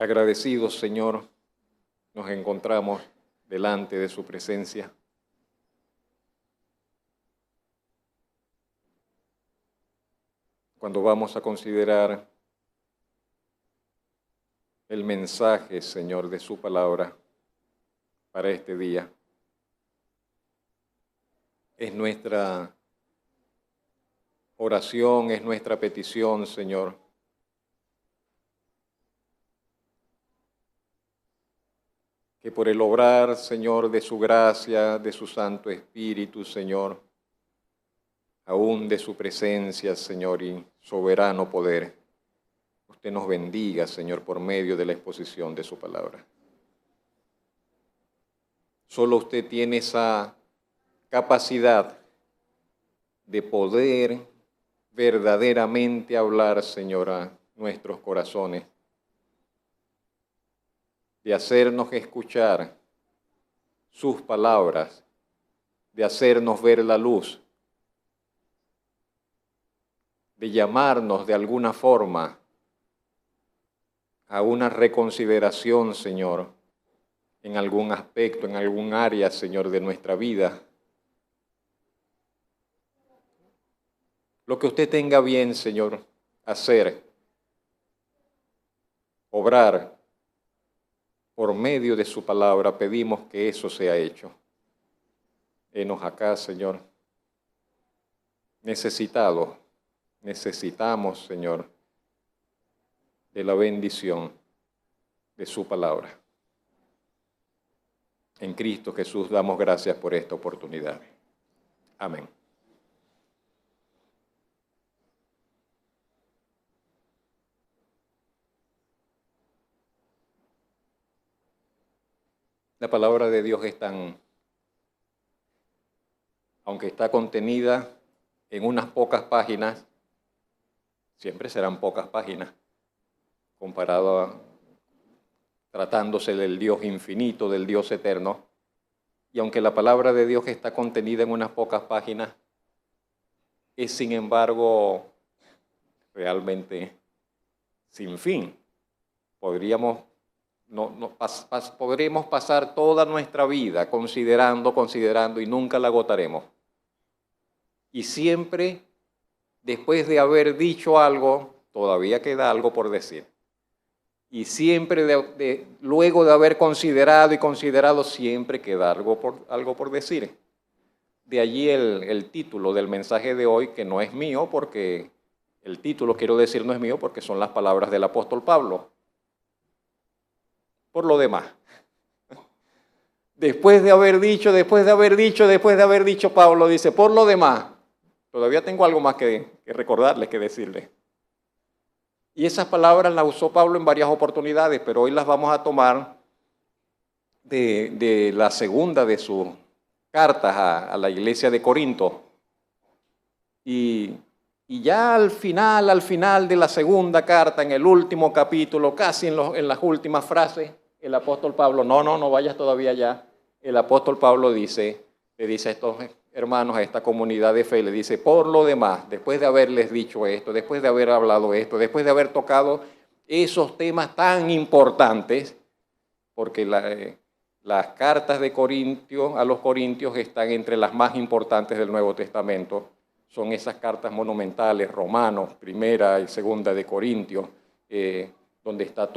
Agradecidos, Señor, nos encontramos delante de su presencia. Cuando vamos a considerar el mensaje, Señor, de su palabra para este día, es nuestra oración, es nuestra petición, Señor, que por el obrar, Señor, de su gracia, de su Santo Espíritu, Señor, aún de su presencia, Señor, y soberano poder, usted nos bendiga, Señor, por medio de la exposición de su palabra. Solo usted tiene esa capacidad de poder verdaderamente hablar, Señor, a nuestros corazones, de hacernos escuchar sus palabras, de hacernos ver la luz, de llamarnos de alguna forma a una reconsideración, Señor, en algún aspecto, en algún área, Señor, de nuestra vida. Lo que usted tenga bien, Señor, hacer, obrar, por medio de su palabra, pedimos que eso sea hecho. Henos acá, Señor, necesitamos, Señor, de la bendición de su palabra. En Cristo Jesús damos gracias por esta oportunidad. Amén. La palabra de Dios es aunque está contenida en unas pocas páginas, siempre serán pocas páginas, tratándose del Dios infinito, del Dios eterno, y aunque la palabra de Dios está contenida en unas pocas páginas, es sin embargo realmente sin fin. Podríamos pasar toda nuestra vida considerando y nunca la agotaremos. Y siempre, después de haber dicho algo, todavía queda algo por decir. Y siempre, luego de haber considerado, siempre queda algo por decir. De allí el título del mensaje de hoy, que no es mío, porque el título, quiero decir, no es mío, porque son las palabras del apóstol Pablo. Por lo demás, después de haber dicho, Pablo dice, por lo demás, todavía tengo algo más que recordarles, que decirles. Y esas palabras las usó Pablo en varias oportunidades, pero hoy las vamos a tomar de la segunda de sus cartas a la iglesia de Corinto. Y ya al final de la segunda carta, en el último capítulo, casi en las últimas frases, el apóstol Pablo, no vayas todavía allá, el apóstol Pablo le dice a estos hermanos, a esta comunidad de fe, le dice, por lo demás, después de haberles dicho esto, después de haber hablado esto, después de haber tocado esos temas tan importantes, porque las cartas de Corintio a los corintios están entre las más importantes del Nuevo Testamento. Son esas cartas monumentales, Romanos, primera y segunda de Corintios, donde está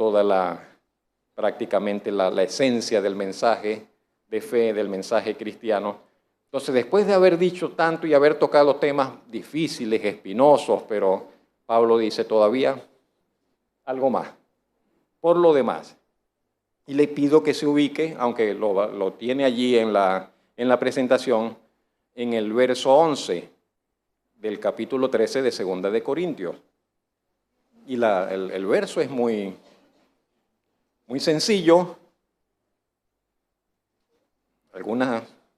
prácticamente la esencia del mensaje de fe, del mensaje cristiano. Entonces, después de haber dicho tanto y haber tocado temas difíciles, espinosos, pero Pablo dice todavía algo más, por lo demás. Y le pido que se ubique, aunque lo tiene allí en la presentación, en el verso 11 del capítulo 13 de Segunda de Corintios. Y el verso es muy sencillo.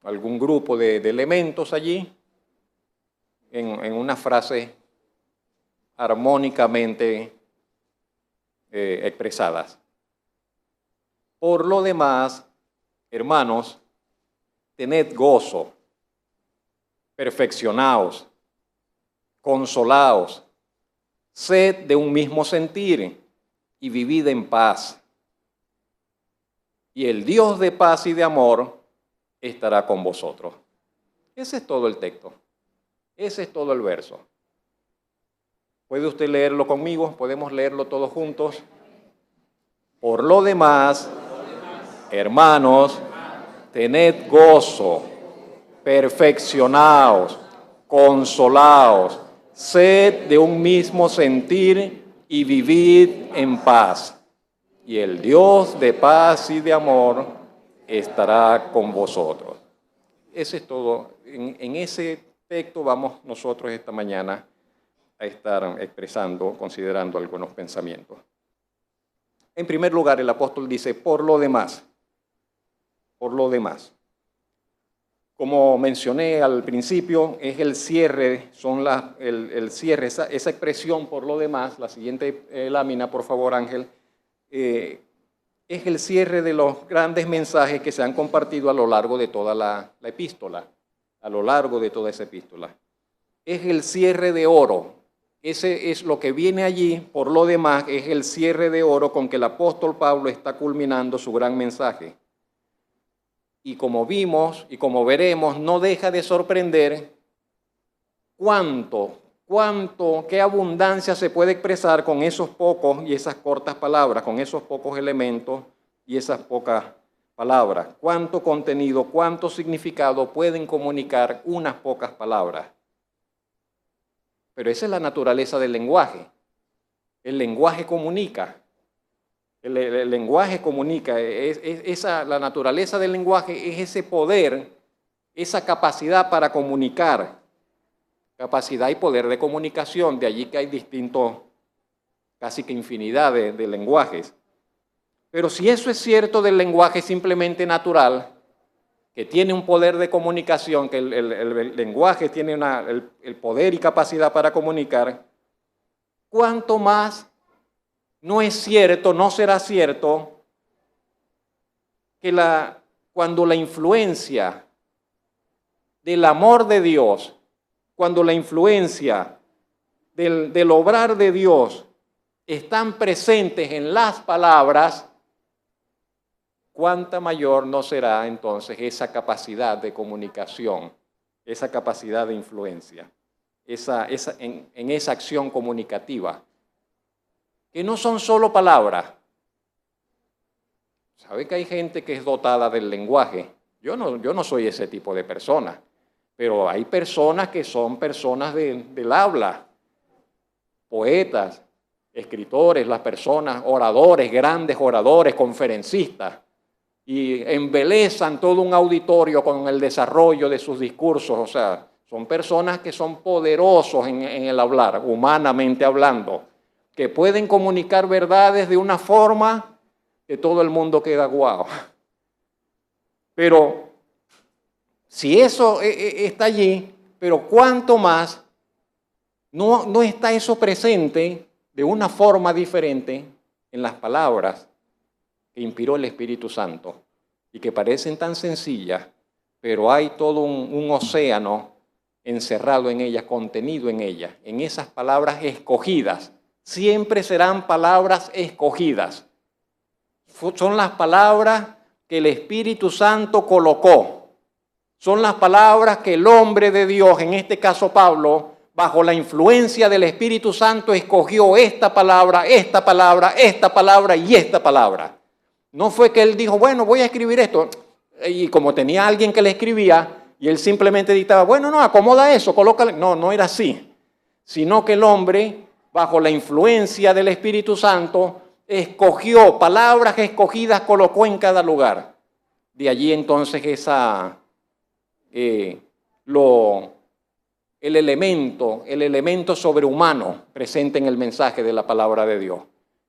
Algún grupo de elementos allí, en una frase armónicamente expresadas. Por lo demás, hermanos, tened gozo, perfeccionaos, consolaos, sed de un mismo sentir y vivid en paz. y el Dios de paz y de amor estará con vosotros. Ese es todo el texto. Ese es todo el verso. ¿Puede usted leerlo conmigo? ¿Podemos leerlo todos juntos? Por lo demás, hermanos, tened gozo, perfeccionaos, consolaos, sed de un mismo sentir y vivid en paz. Y el Dios de paz y de amor estará con vosotros. Ese es todo. En ese texto vamos nosotros esta mañana a estar expresando, considerando algunos pensamientos. En primer lugar, el apóstol dice, por lo demás. Por lo demás. Como mencioné al principio, es el cierre, el cierre, esa expresión por lo demás, la siguiente lámina, por favor, Ángel, es el cierre de los grandes mensajes que se han compartido a lo largo de toda la epístola, a lo largo de toda esa epístola. Es el cierre de oro. Ese es lo que viene allí, por lo demás, es el cierre de oro con que el apóstol Pablo está culminando su gran mensaje. Y como vimos y como veremos, no deja de sorprender qué abundancia se puede expresar con esos pocos y esas cortas palabras, con esos pocos elementos y esas pocas palabras. Cuánto contenido, cuánto significado pueden comunicar unas pocas palabras. Pero esa es la naturaleza del lenguaje. El lenguaje comunica. El lenguaje comunica. La naturaleza del lenguaje es ese poder, esa capacidad para comunicar. Capacidad y poder de comunicación. De allí que hay distintos, casi que infinidad de lenguajes. Pero si eso es cierto del lenguaje simplemente natural, que tiene un poder de comunicación, que el lenguaje tiene el poder y capacidad para comunicar, ¿cuánto más no es cierto, no será cierto, que cuando la influencia del amor de Dios, cuando la influencia del obrar de Dios están presentes en las palabras, cuánta mayor no será entonces esa capacidad de comunicación, esa capacidad de influencia, en esa acción comunicativa, que no son solo palabras. ¿Sabe que hay gente que es dotada del lenguaje? Yo no soy ese tipo de persona, pero hay personas que son personas del habla, poetas, escritores, las personas, oradores, grandes oradores, conferencistas, y embelezan todo un auditorio con el desarrollo de sus discursos. O sea, son personas que son poderosos en el hablar, humanamente hablando, que pueden comunicar verdades de una forma que todo el mundo queda guau. Pero si eso está allí, pero cuánto más no está eso presente de una forma diferente en las palabras que inspiró el Espíritu Santo y que parecen tan sencillas, pero hay todo un océano encerrado en ellas, contenido en ellas, en esas palabras escogidas. Siempre serán palabras escogidas. Son las palabras que el Espíritu Santo colocó. Son las palabras que el hombre de Dios, en este caso Pablo, bajo la influencia del Espíritu Santo, escogió esta palabra, esta palabra, esta palabra y esta palabra. No fue que él dijo, bueno, voy a escribir esto, y como tenía alguien que le escribía, y él simplemente dictaba, bueno, no, acomoda eso, colócale. No era así. Sino que el hombre, bajo la influencia del Espíritu Santo, escogió palabras escogidas, colocó en cada lugar. De allí entonces el elemento sobrehumano presente en el mensaje de la palabra de Dios,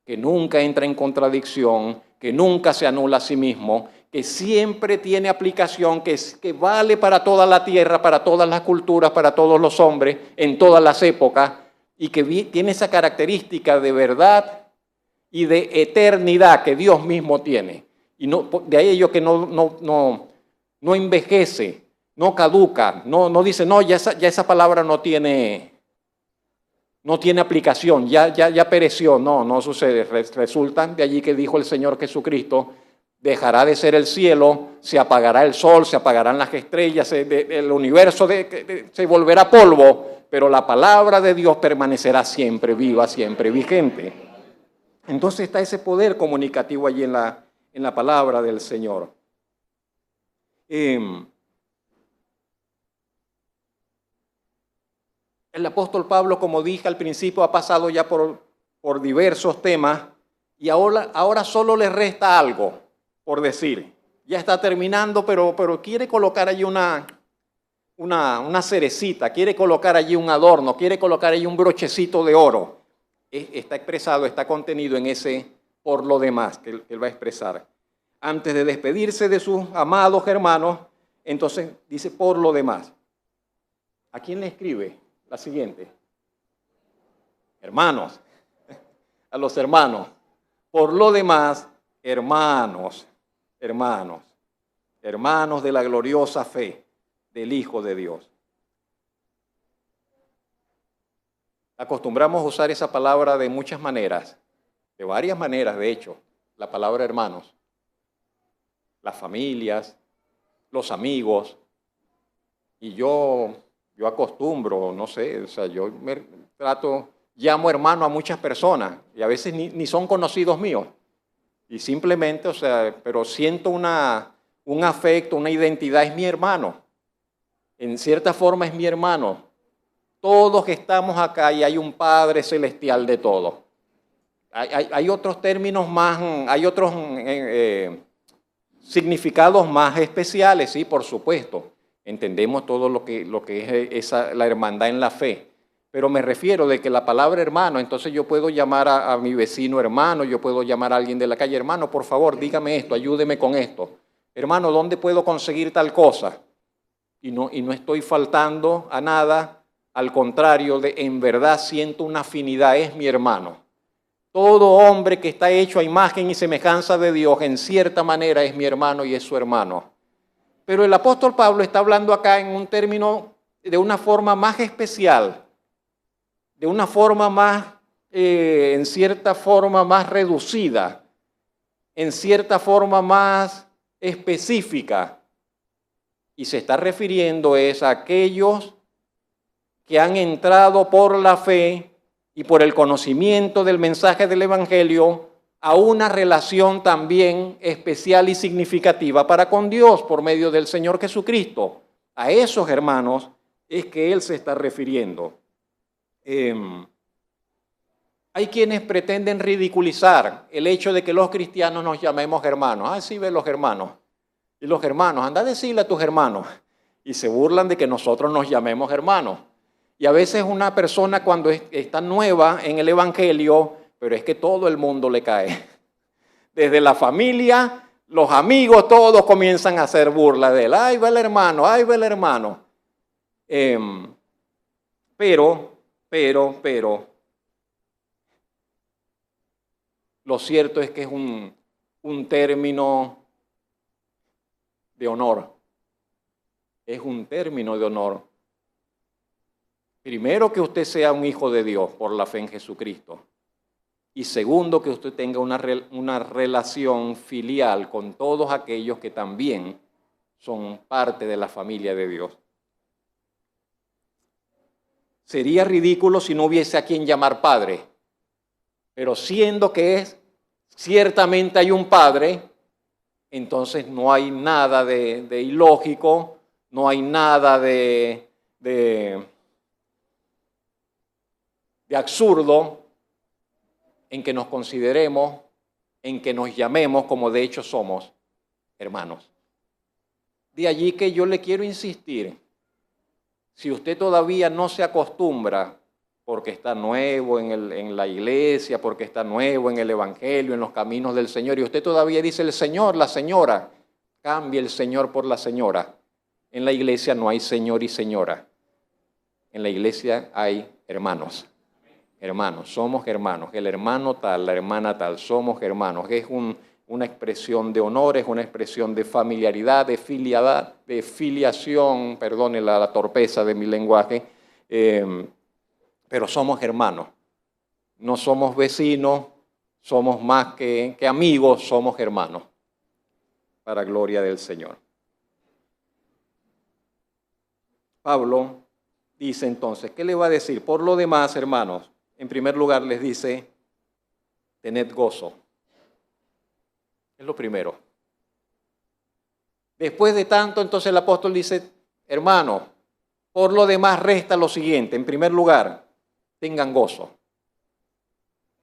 que nunca entra en contradicción, que nunca se anula a sí mismo, que siempre tiene aplicación, que vale para toda la tierra, para todas las culturas, para todos los hombres, en todas las épocas, y que tiene esa característica de verdad y de eternidad que Dios mismo tiene. Y de ahí ello que no envejece, no caduca, no dice, no, ya esa palabra no tiene aplicación, ya pereció. No sucede. Resulta de allí que dijo el Señor Jesucristo, dejará de ser el cielo, se apagará el sol, se apagarán las estrellas, el universo se volverá polvo, pero la palabra de Dios permanecerá siempre viva, siempre vigente. Entonces está ese poder comunicativo allí en la palabra del Señor. El apóstol Pablo, como dije al principio, ha pasado ya por diversos temas y ahora solo le resta algo por decir. Ya está terminando, pero quiere colocar allí una cerecita, quiere colocar allí un adorno, quiere colocar allí un brochecito de oro. Está expresado, está contenido en ese por lo demás que él va a expresar. Antes de despedirse de sus amados hermanos, entonces dice por lo demás. ¿A quién le escribe? La siguiente. Hermanos, a los hermanos. Por lo demás, hermanos de la gloriosa fe del Hijo de Dios. Acostumbramos a usar esa palabra de muchas maneras, de varias maneras, de hecho, la palabra hermanos. Las familias, los amigos, y yo acostumbro, no sé, o sea, yo llamo hermano a muchas personas, y a veces ni son conocidos míos, y simplemente, o sea, pero siento un afecto, una identidad, es mi hermano, en cierta forma es mi hermano. Todos estamos acá y hay un Padre celestial de todos. Hay otros términos más, hay otros significados más especiales, sí, por supuesto. Entendemos todo lo que es la hermandad en la fe. Pero me refiero de que la palabra hermano, entonces yo puedo llamar a mi vecino hermano, yo puedo llamar a alguien de la calle, hermano, por favor, dígame esto, ayúdeme con esto. Hermano, ¿dónde puedo conseguir tal cosa? Y no estoy faltando a nada, al contrario, en verdad siento una afinidad, es mi hermano. Todo hombre que está hecho a imagen y semejanza de Dios, en cierta manera es mi hermano y es su hermano. Pero el apóstol Pablo está hablando acá en un término de una forma más especial, de una forma más, en cierta forma más reducida, en cierta forma más específica. Y se está refiriendo a aquellos que han entrado por la fe y por el conocimiento del mensaje del Evangelio a una relación también especial y significativa para con Dios por medio del Señor Jesucristo. A esos hermanos es que Él se está refiriendo. Hay quienes pretenden ridiculizar el hecho de que los cristianos nos llamemos hermanos. Ah, sí, ve los hermanos. Y los hermanos, anda a decirle a tus hermanos. Y se burlan de que nosotros nos llamemos hermanos. Y a veces una persona cuando está nueva en el Evangelio, pero es que todo el mundo le cae. Desde la familia, los amigos, todos comienzan a hacer burla de él. ¡Ay, va el hermano! ¡Ay, va el hermano! Pero, lo cierto es que es un término de honor. Es un término de honor. Primero, que usted sea un hijo de Dios por la fe en Jesucristo. Y segundo, que usted tenga una relación filial con todos aquellos que también son parte de la familia de Dios. Sería ridículo si no hubiese a quien llamar padre. Pero siendo que ciertamente hay un padre, entonces no hay nada de ilógico, no hay nada de absurdo en que nos consideremos, en que nos llamemos, como de hecho somos, hermanos. De allí que yo le quiero insistir, si usted todavía no se acostumbra, porque está nuevo en la iglesia, porque está nuevo en el Evangelio, en los caminos del Señor, y usted todavía dice el Señor, la señora, cambie el Señor por la señora. En la iglesia no hay señor y señora. En la iglesia hay hermanos. Hermanos, somos hermanos. El hermano tal, la hermana tal, somos hermanos. Es una expresión de honor, es una expresión de familiaridad, de filiación, perdone la torpeza de mi lenguaje, pero somos hermanos. No somos vecinos, somos más que amigos, somos hermanos. para gloria del Señor. Pablo dice entonces, ¿qué le va a decir? Por lo demás, hermanos, en primer lugar les dice, tened gozo. Es lo primero. Después de tanto, entonces el apóstol dice, hermanos, por lo demás resta lo siguiente. En primer lugar, tengan gozo.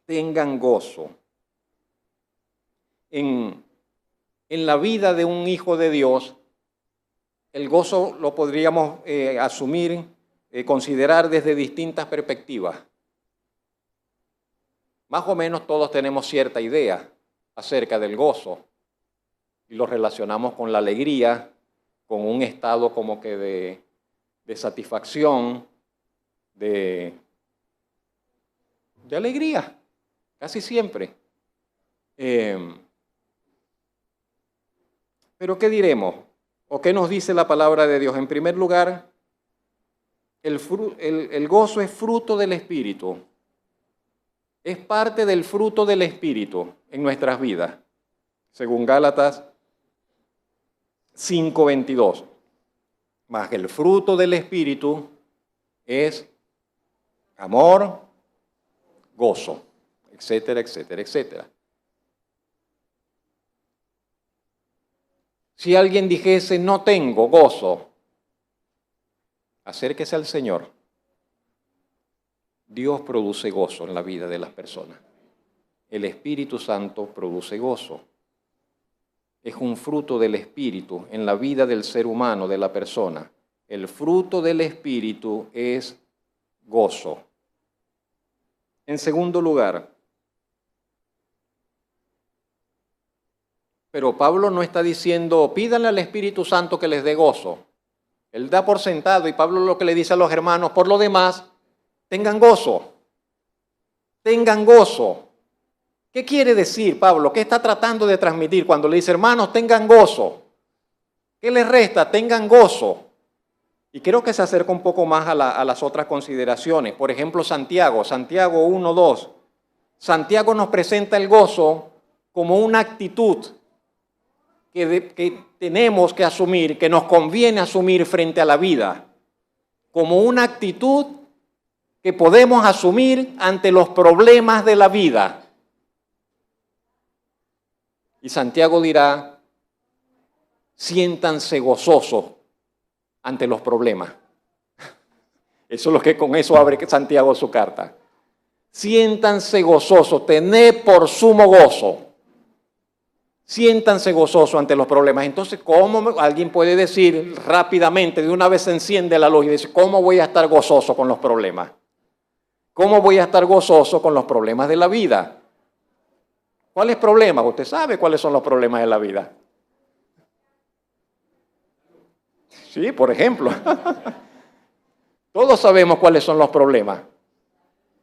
Tengan gozo. En la vida de un hijo de Dios, el gozo lo podríamos asumir, considerar desde distintas perspectivas. Más o menos todos tenemos cierta idea acerca del gozo y lo relacionamos con la alegría, con un estado como que de satisfacción, de alegría, casi siempre. Pero ¿qué diremos? ¿O qué nos dice la palabra de Dios? En primer lugar, el gozo es fruto del Espíritu. Es parte del fruto del Espíritu en nuestras vidas, según Gálatas 5:22. Mas el fruto del Espíritu es amor, gozo, etcétera, etcétera, etcétera. Si alguien dijese, no tengo gozo, acérquese al Señor. Dios produce gozo en la vida de las personas. El Espíritu Santo produce gozo. Es un fruto del Espíritu en la vida del ser humano, de la persona. El fruto del Espíritu es gozo. En segundo lugar, pero Pablo no está diciendo, pídanle al Espíritu Santo que les dé gozo. Él da por sentado, y Pablo lo que le dice a los hermanos, por lo demás, tengan gozo. Tengan gozo. ¿Qué quiere decir Pablo? ¿Qué está tratando de transmitir cuando le dice, hermanos, tengan gozo? ¿Qué les resta? Tengan gozo. Y creo que se acerca un poco más a las otras consideraciones. Por ejemplo, Santiago 1:2. Santiago nos presenta el gozo como una actitud que tenemos que asumir, que nos conviene asumir frente a la vida, como una actitud que podemos asumir ante los problemas de la vida. Y Santiago dirá, siéntanse gozosos ante los problemas. Eso es lo que con eso abre Santiago su carta. Siéntanse gozosos, tened por sumo gozo. Siéntanse gozosos ante los problemas. Entonces, ¿cómo alguien puede decir rápidamente, de una vez se enciende la luz y dice, ¿cómo voy a estar gozoso con los problemas? ¿Cómo voy a estar gozoso con los problemas de la vida? ¿Cuáles problemas? Usted sabe cuáles son los problemas de la vida. Sí, por ejemplo. Todos sabemos cuáles son los problemas.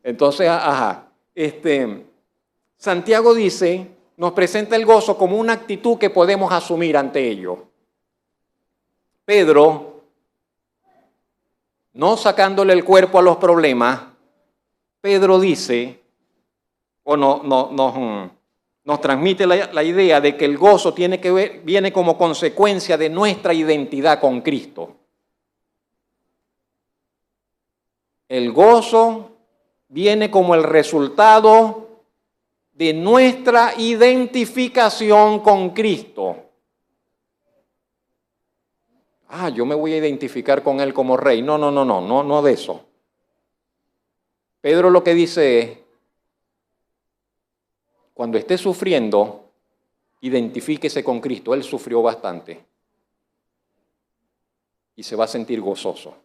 Entonces, Santiago dice, nos presenta el gozo como una actitud que podemos asumir ante ello. Pedro, no sacándole el cuerpo a los problemas, Pedro dice, o nos transmite la idea de que el gozo viene como consecuencia de nuestra identidad con Cristo. El gozo viene como el resultado de nuestra identificación con Cristo. Yo me voy a identificar con Él como rey. No de eso. Pedro lo que dice es, cuando esté sufriendo, identifíquese con Cristo. Él sufrió bastante y se va a sentir gozoso.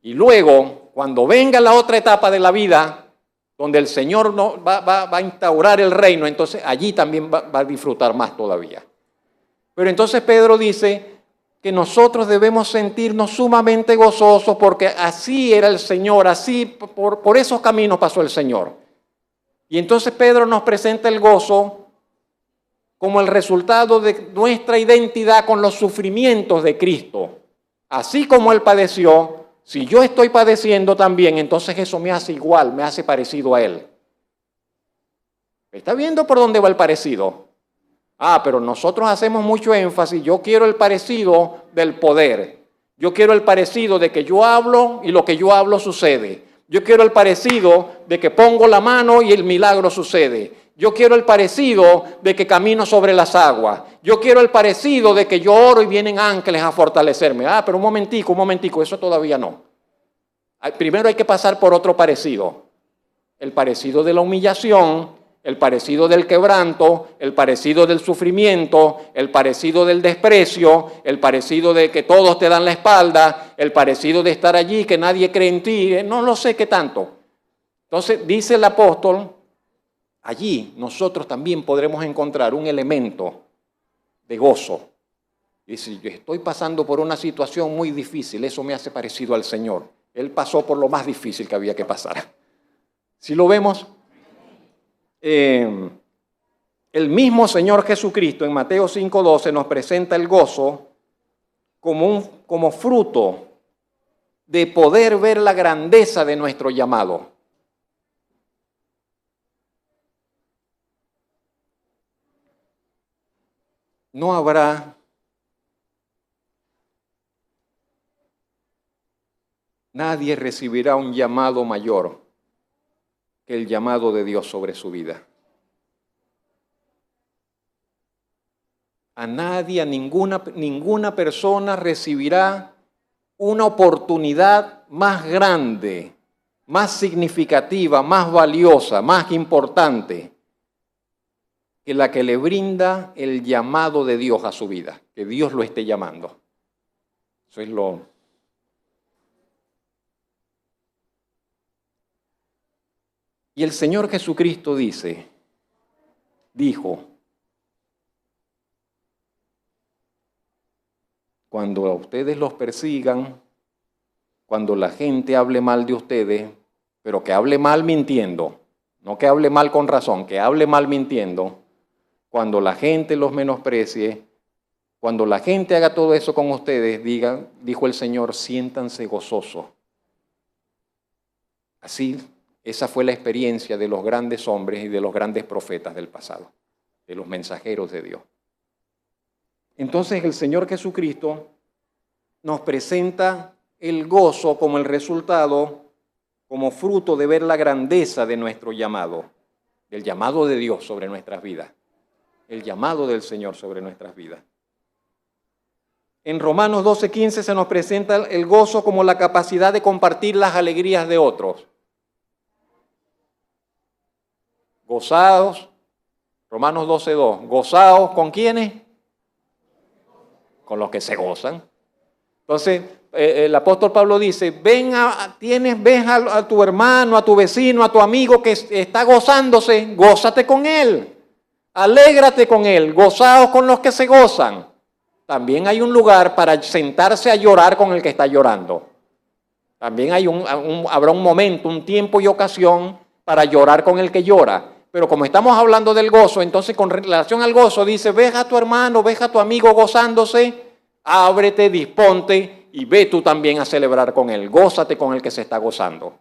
Y luego, cuando venga la otra etapa de la vida, donde el Señor va a instaurar el reino, entonces allí también va a disfrutar más todavía. Pero entonces Pedro dice que nosotros debemos sentirnos sumamente gozosos porque así era el Señor, así por esos caminos pasó el Señor. Y entonces Pedro nos presenta el gozo como el resultado de nuestra identidad con los sufrimientos de Cristo. Así como Él padeció, si yo estoy padeciendo también, entonces eso me hace igual, me hace parecido a Él. ¿Está viendo por dónde va el parecido? Pero nosotros hacemos mucho énfasis, yo quiero el parecido del poder. Yo quiero el parecido de que yo hablo y lo que yo hablo sucede. Yo quiero el parecido de que pongo la mano y el milagro sucede. Yo quiero el parecido de que camino sobre las aguas. Yo quiero el parecido de que yo oro y vienen ángeles a fortalecerme. Pero un momentico, eso todavía no. Primero hay que pasar por otro parecido. El parecido de la humillación, el parecido del quebranto, el parecido del sufrimiento, el parecido del desprecio, el parecido de que todos te dan la espalda, el parecido de estar allí, que nadie cree en ti, no lo sé qué tanto. Entonces dice el apóstol, allí nosotros también podremos encontrar un elemento de gozo. Dice, yo estoy pasando por una situación muy difícil, eso me hace parecido al Señor. Él pasó por lo más difícil que había que pasar. ¿Sí lo vemos? El mismo Señor Jesucristo en Mateo 5:12 nos presenta el gozo como fruto de poder ver la grandeza de nuestro llamado. No habrá nadie recibirá un llamado mayor que el llamado de Dios sobre su vida. A nadie, a ninguna persona recibirá una oportunidad más grande, más significativa, más valiosa, más importante que la que le brinda el llamado de Dios a su vida, que Dios lo esté llamando. Eso es lo... Y el Señor Jesucristo dijo, cuando a ustedes los persigan, cuando la gente hable mal de ustedes, pero que hable mal mintiendo, no que hable mal con razón, que hable mal mintiendo, cuando la gente los menosprecie, cuando la gente haga todo eso con ustedes, dijo el Señor, siéntanse gozosos. Así, esa fue la experiencia de los grandes hombres y de los grandes profetas del pasado, de los mensajeros de Dios. Entonces el Señor Jesucristo nos presenta el gozo como el resultado, como fruto de ver la grandeza de nuestro llamado, del llamado de Dios sobre nuestras vidas, el llamado del Señor sobre nuestras vidas. En Romanos 12:15 se nos presenta el gozo como la capacidad de compartir las alegrías de otros. Gozados, Romanos 12:2, gozados ¿con quiénes? Con los que se gozan. Entonces, el apóstol Pablo dice, ves a tu hermano, a tu vecino, a tu amigo que está gozándose, gózate con él, alégrate con él, gozaos con los que se gozan. También hay un lugar para sentarse a llorar con el que está llorando. También habrá un momento, un tiempo y ocasión para llorar con el que llora. Pero como estamos hablando del gozo, entonces con relación al gozo dice, ves a tu hermano, ves a tu amigo gozándose, ábrete, disponte y ve tú también a celebrar con él. Gózate con el que se está gozando.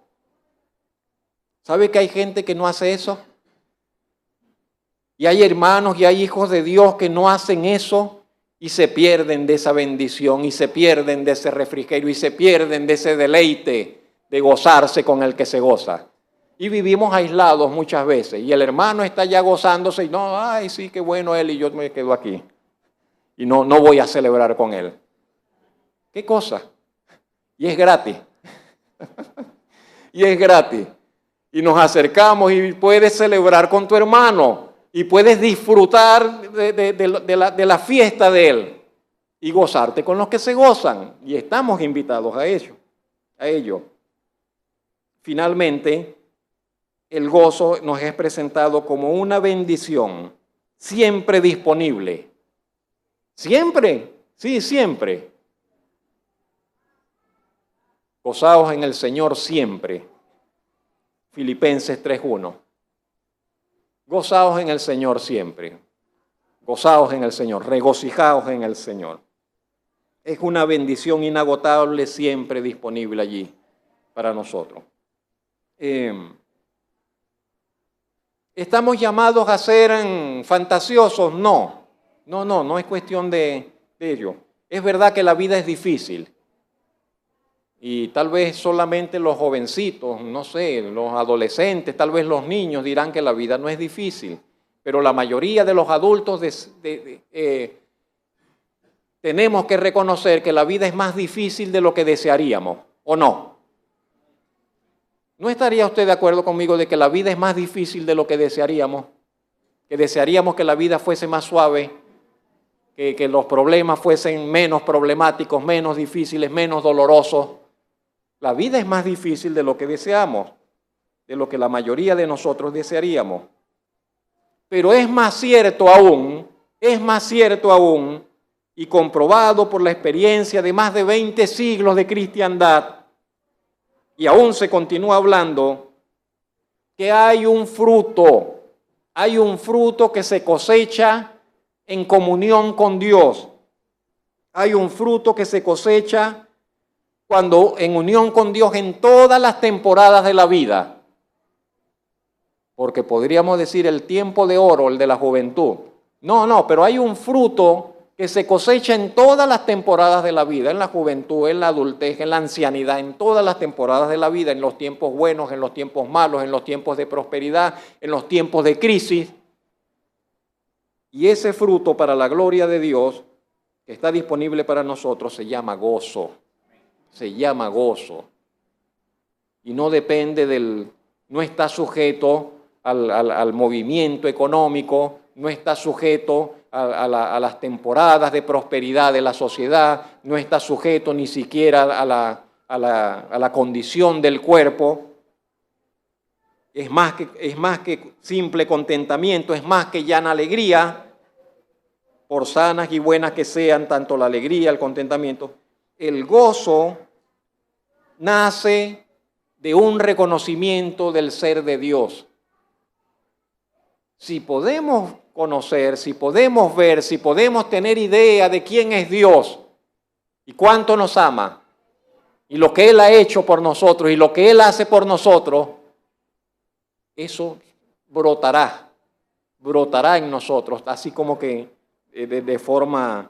¿Sabe que hay gente que no hace eso? Y hay hermanos y hay hijos de Dios que no hacen eso y se pierden de esa bendición y se pierden de ese refrigerio y se pierden de ese deleite de gozarse con el que se goza. Y vivimos aislados muchas veces. Y el hermano está ya gozándose y no, ay, sí, qué bueno él y yo me quedo aquí. Y no voy a celebrar con él. ¿Qué cosa? Y es gratis. Y es gratis. Y nos acercamos y puedes celebrar con tu hermano. Y puedes disfrutar de la fiesta de él. Y gozarte con los que se gozan. Y estamos invitados a ello. Finalmente, el gozo nos es presentado como una bendición siempre disponible. Siempre, sí, siempre. Gozaos en el Señor siempre. Filipenses 3:1. Gozaos en el Señor siempre. Gozaos en el Señor, regocijaos en el Señor. Es una bendición inagotable siempre disponible allí para nosotros. ¿Estamos llamados a ser fantasiosos? No. No es cuestión de ello. Es verdad que la vida es difícil. Y tal vez solamente los jovencitos, no sé, los adolescentes, tal vez los niños dirán que la vida no es difícil. Pero la mayoría de los adultos tenemos que reconocer que la vida es más difícil de lo que desearíamos, ¿o no? ¿No estaría usted de acuerdo conmigo de que la vida es más difícil de lo que desearíamos? Que desearíamos que la vida fuese más suave, que los problemas fuesen menos problemáticos, menos difíciles, menos dolorosos. La vida es más difícil de lo que deseamos, de lo que la mayoría de nosotros desearíamos. Pero es más cierto aún, y comprobado por la experiencia de más de 20 siglos de cristiandad, y aún se continúa hablando, que hay un fruto que se cosecha en comunión con Dios. Hay un fruto que se cosecha cuando en unión con Dios en todas las temporadas de la vida. Porque podríamos decir el tiempo de oro, el de la juventud. No, pero hay un fruto que se cosecha en todas las temporadas de la vida, en la juventud, en la adultez, en la ancianidad, en todas las temporadas de la vida, en los tiempos buenos, en los tiempos malos, en los tiempos de prosperidad, en los tiempos de crisis. Y ese fruto para la gloria de Dios que está disponible para nosotros se llama gozo. Se llama gozo. Y no depende no está sujeto al movimiento económico, no está sujeto a las temporadas de prosperidad de la sociedad, no está sujeto ni siquiera a la condición del cuerpo. Es más que simple contentamiento, es más que llana alegría, por sanas y buenas que sean tanto la alegría, el contentamiento. El gozo nace de un reconocimiento del ser de Dios. Si podemos conocer, si podemos ver, si podemos tener idea de quién es Dios y cuánto nos ama y lo que Él ha hecho por nosotros y lo que Él hace por nosotros, eso brotará en nosotros, así como que de forma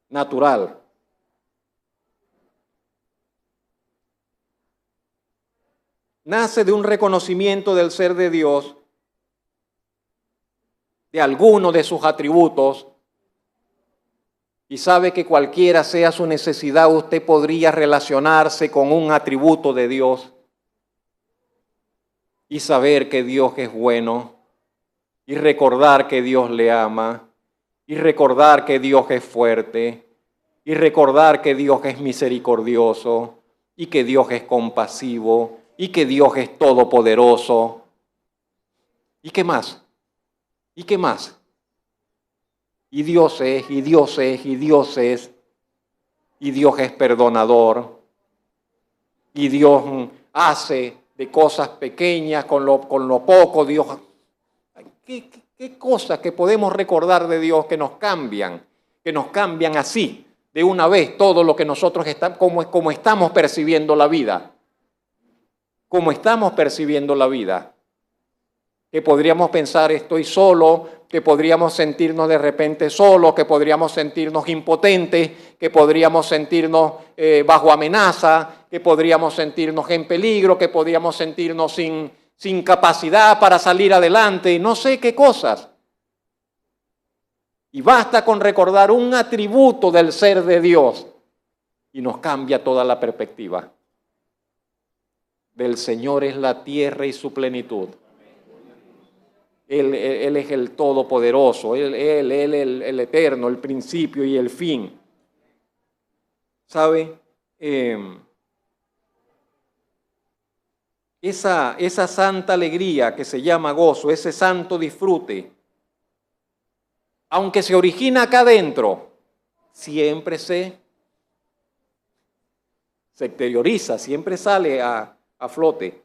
natural. Nace de un reconocimiento del ser de Dios, de alguno de sus atributos, y sabe que cualquiera sea su necesidad, usted podría relacionarse con un atributo de Dios y saber que Dios es bueno, y recordar que Dios le ama, y recordar que Dios es fuerte, y recordar que Dios es misericordioso, y que Dios es compasivo, y que Dios es todopoderoso. ¿Y qué más? ¿Y qué más? Y Dios es, y Dios es, y Dios es, y Dios es perdonador, y Dios hace de cosas pequeñas con lo poco, Dios. ¿Qué cosas que podemos recordar de Dios que nos cambian así, de una vez, todo lo que nosotros como estamos percibiendo la vida? Como estamos percibiendo la vida. Que podríamos pensar estoy solo, que podríamos sentirnos de repente solos, que podríamos sentirnos impotentes, que podríamos sentirnos bajo amenaza, que podríamos sentirnos en peligro, que podríamos sentirnos sin capacidad para salir adelante, no sé qué cosas. Y basta con recordar un atributo del ser de Dios y nos cambia toda la perspectiva. Del Señor es la tierra y su plenitud. Él es el Todopoderoso, Él el Eterno, el principio y el fin. ¿Sabe? Esa santa alegría que se llama gozo, ese santo disfrute, aunque se origina acá adentro, siempre se exterioriza, siempre sale a flote.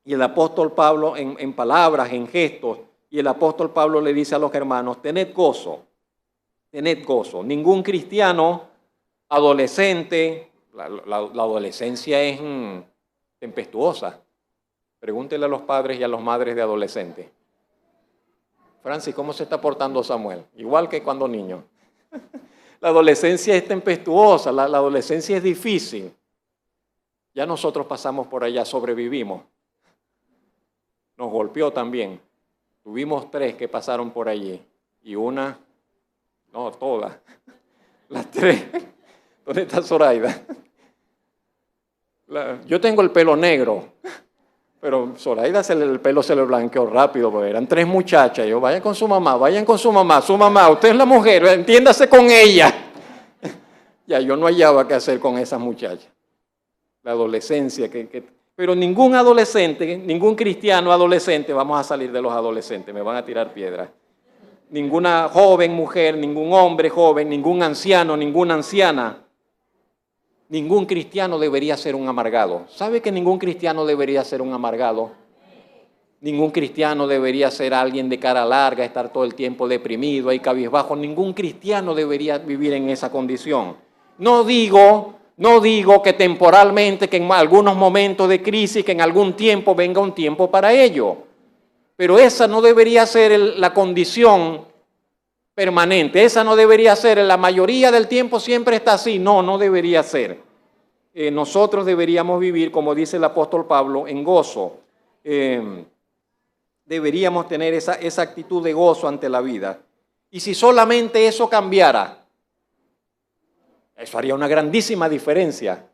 Y el apóstol Pablo en palabras, en gestos, y el apóstol Pablo le dice a los hermanos, tened gozo. Ningún cristiano adolescente, la adolescencia es tempestuosa. Pregúntele a los padres y a las madres de adolescentes. Francis, ¿cómo se está portando Samuel? Igual que cuando niño. La adolescencia es tempestuosa, la adolescencia es difícil. Ya nosotros pasamos por allá, sobrevivimos. Nos golpeó también. Tuvimos 3 que pasaron por allí. Y una, no, todas. Las 3. ¿Dónde está Zoraida? Yo tengo el pelo negro, pero Zoraida el pelo se le blanqueó rápido, porque eran 3 muchachas. Yo, vayan con su mamá, usted es la mujer, entiéndase con ella. Ya yo no hallaba qué hacer con esas muchachas. La adolescencia, pero ningún adolescente, ningún cristiano adolescente, vamos a salir de los adolescentes, me van a tirar piedras. Ninguna joven mujer, ningún hombre joven, ningún anciano, ninguna anciana, ningún cristiano debería ser un amargado. ¿Sabe que ningún cristiano debería ser un amargado? Ningún cristiano debería ser alguien de cara larga, estar todo el tiempo deprimido, ahí cabizbajo. Ningún cristiano debería vivir en esa condición. No digo que temporalmente, que en algunos momentos de crisis, que en algún tiempo venga un tiempo para ello. Pero esa no debería ser la condición permanente. Esa no debería ser, la mayoría del tiempo siempre está así. No, no debería ser. Nosotros deberíamos vivir, como dice el apóstol Pablo, en gozo. Deberíamos tener esa actitud de gozo ante la vida. Y si solamente eso cambiara, eso haría una grandísima diferencia.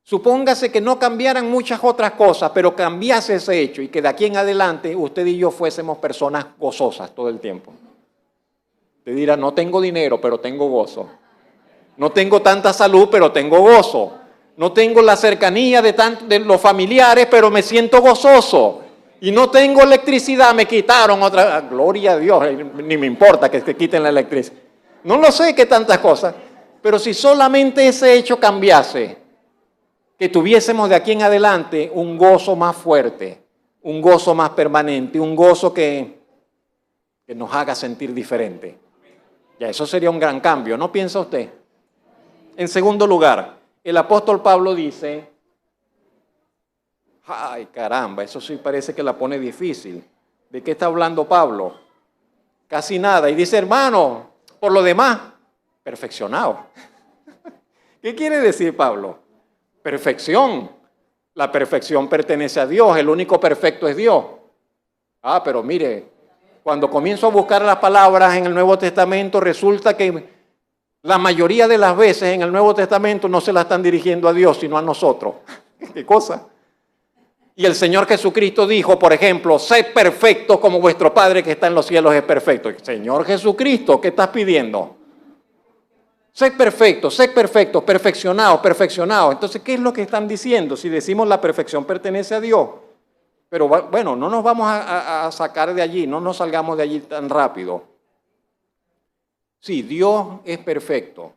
Supóngase que no cambiaran muchas otras cosas, pero cambiase ese hecho y que de aquí en adelante usted y yo fuésemos personas gozosas todo el tiempo. Te dirá, no tengo dinero, pero tengo gozo. No tengo tanta salud, pero tengo gozo. No tengo la cercanía de los familiares, pero me siento gozoso. Y no tengo electricidad, me quitaron otra. Gloria a Dios, ni me importa que te quiten la electricidad. No lo sé qué tantas cosas, pero si solamente ese hecho cambiase, que tuviésemos de aquí en adelante un gozo más fuerte, un gozo más permanente, un gozo que nos haga sentir diferente. Ya, eso sería un gran cambio, ¿no piensa usted? En segundo lugar, el apóstol Pablo dice, ay caramba, eso sí parece que la pone difícil. ¿De qué está hablando Pablo? Casi nada. Y dice, hermano, por lo demás, perfeccionado. ¿Qué quiere decir Pablo? Perfección. La perfección pertenece a Dios, el único perfecto es Dios. Ah, pero mire, cuando comienzo a buscar las palabras en el Nuevo Testamento, resulta que la mayoría de las veces en el Nuevo Testamento no se la están dirigiendo a Dios, sino a nosotros. ¿Qué cosa? Y el Señor Jesucristo dijo, por ejemplo, sed perfectos como vuestro Padre que está en los cielos es perfecto. Señor Jesucristo, ¿qué estás pidiendo? Sed perfectos, perfeccionados, perfeccionados. Entonces, ¿qué es lo que están diciendo? Si decimos la perfección pertenece a Dios. Pero bueno, no nos vamos a sacar de allí, no nos salgamos de allí tan rápido. Sí, Dios es perfecto.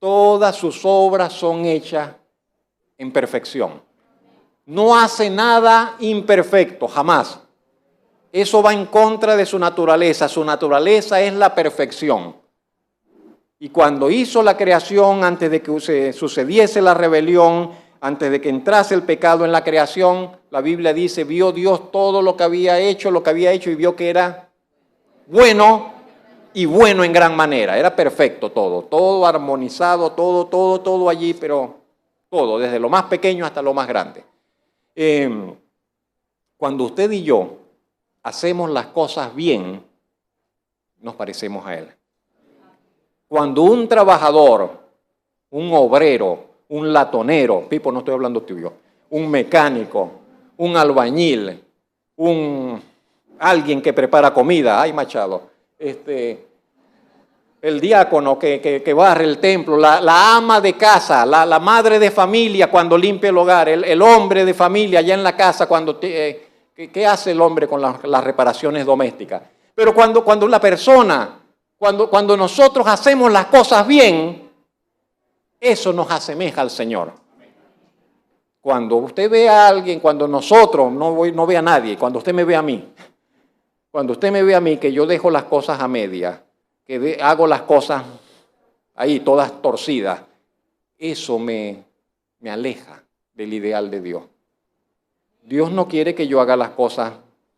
Todas sus obras son hechas en perfección. No hace nada imperfecto, jamás. Eso va en contra de su naturaleza. Su naturaleza es la perfección. Y cuando hizo la creación, antes de que sucediese la rebelión, antes de que entrase el pecado en la creación, la Biblia dice, vio Dios todo lo que había hecho y vio que era bueno y bueno en gran manera. Era perfecto todo armonizado, todo allí, pero todo, desde lo más pequeño hasta lo más grande. Cuando usted y yo hacemos las cosas bien, nos parecemos a Él. Cuando un trabajador, un obrero, un latonero, Pipo, no estoy hablando tuyo, un mecánico, un albañil, alguien que prepara comida, ay Machado, el diácono que barre el templo, la ama de casa, la madre de familia cuando limpia el hogar, el hombre de familia allá en la casa, ¿qué hace el hombre con las reparaciones domésticas? Pero cuando la persona, cuando nosotros hacemos las cosas bien, eso nos asemeja al Señor. Cuando usted ve a alguien, cuando nosotros, no ve a nadie, cuando usted me ve a mí, que yo dejo las cosas a media, que hago las cosas ahí todas torcidas, eso me aleja del ideal de Dios. Dios no quiere que yo haga las cosas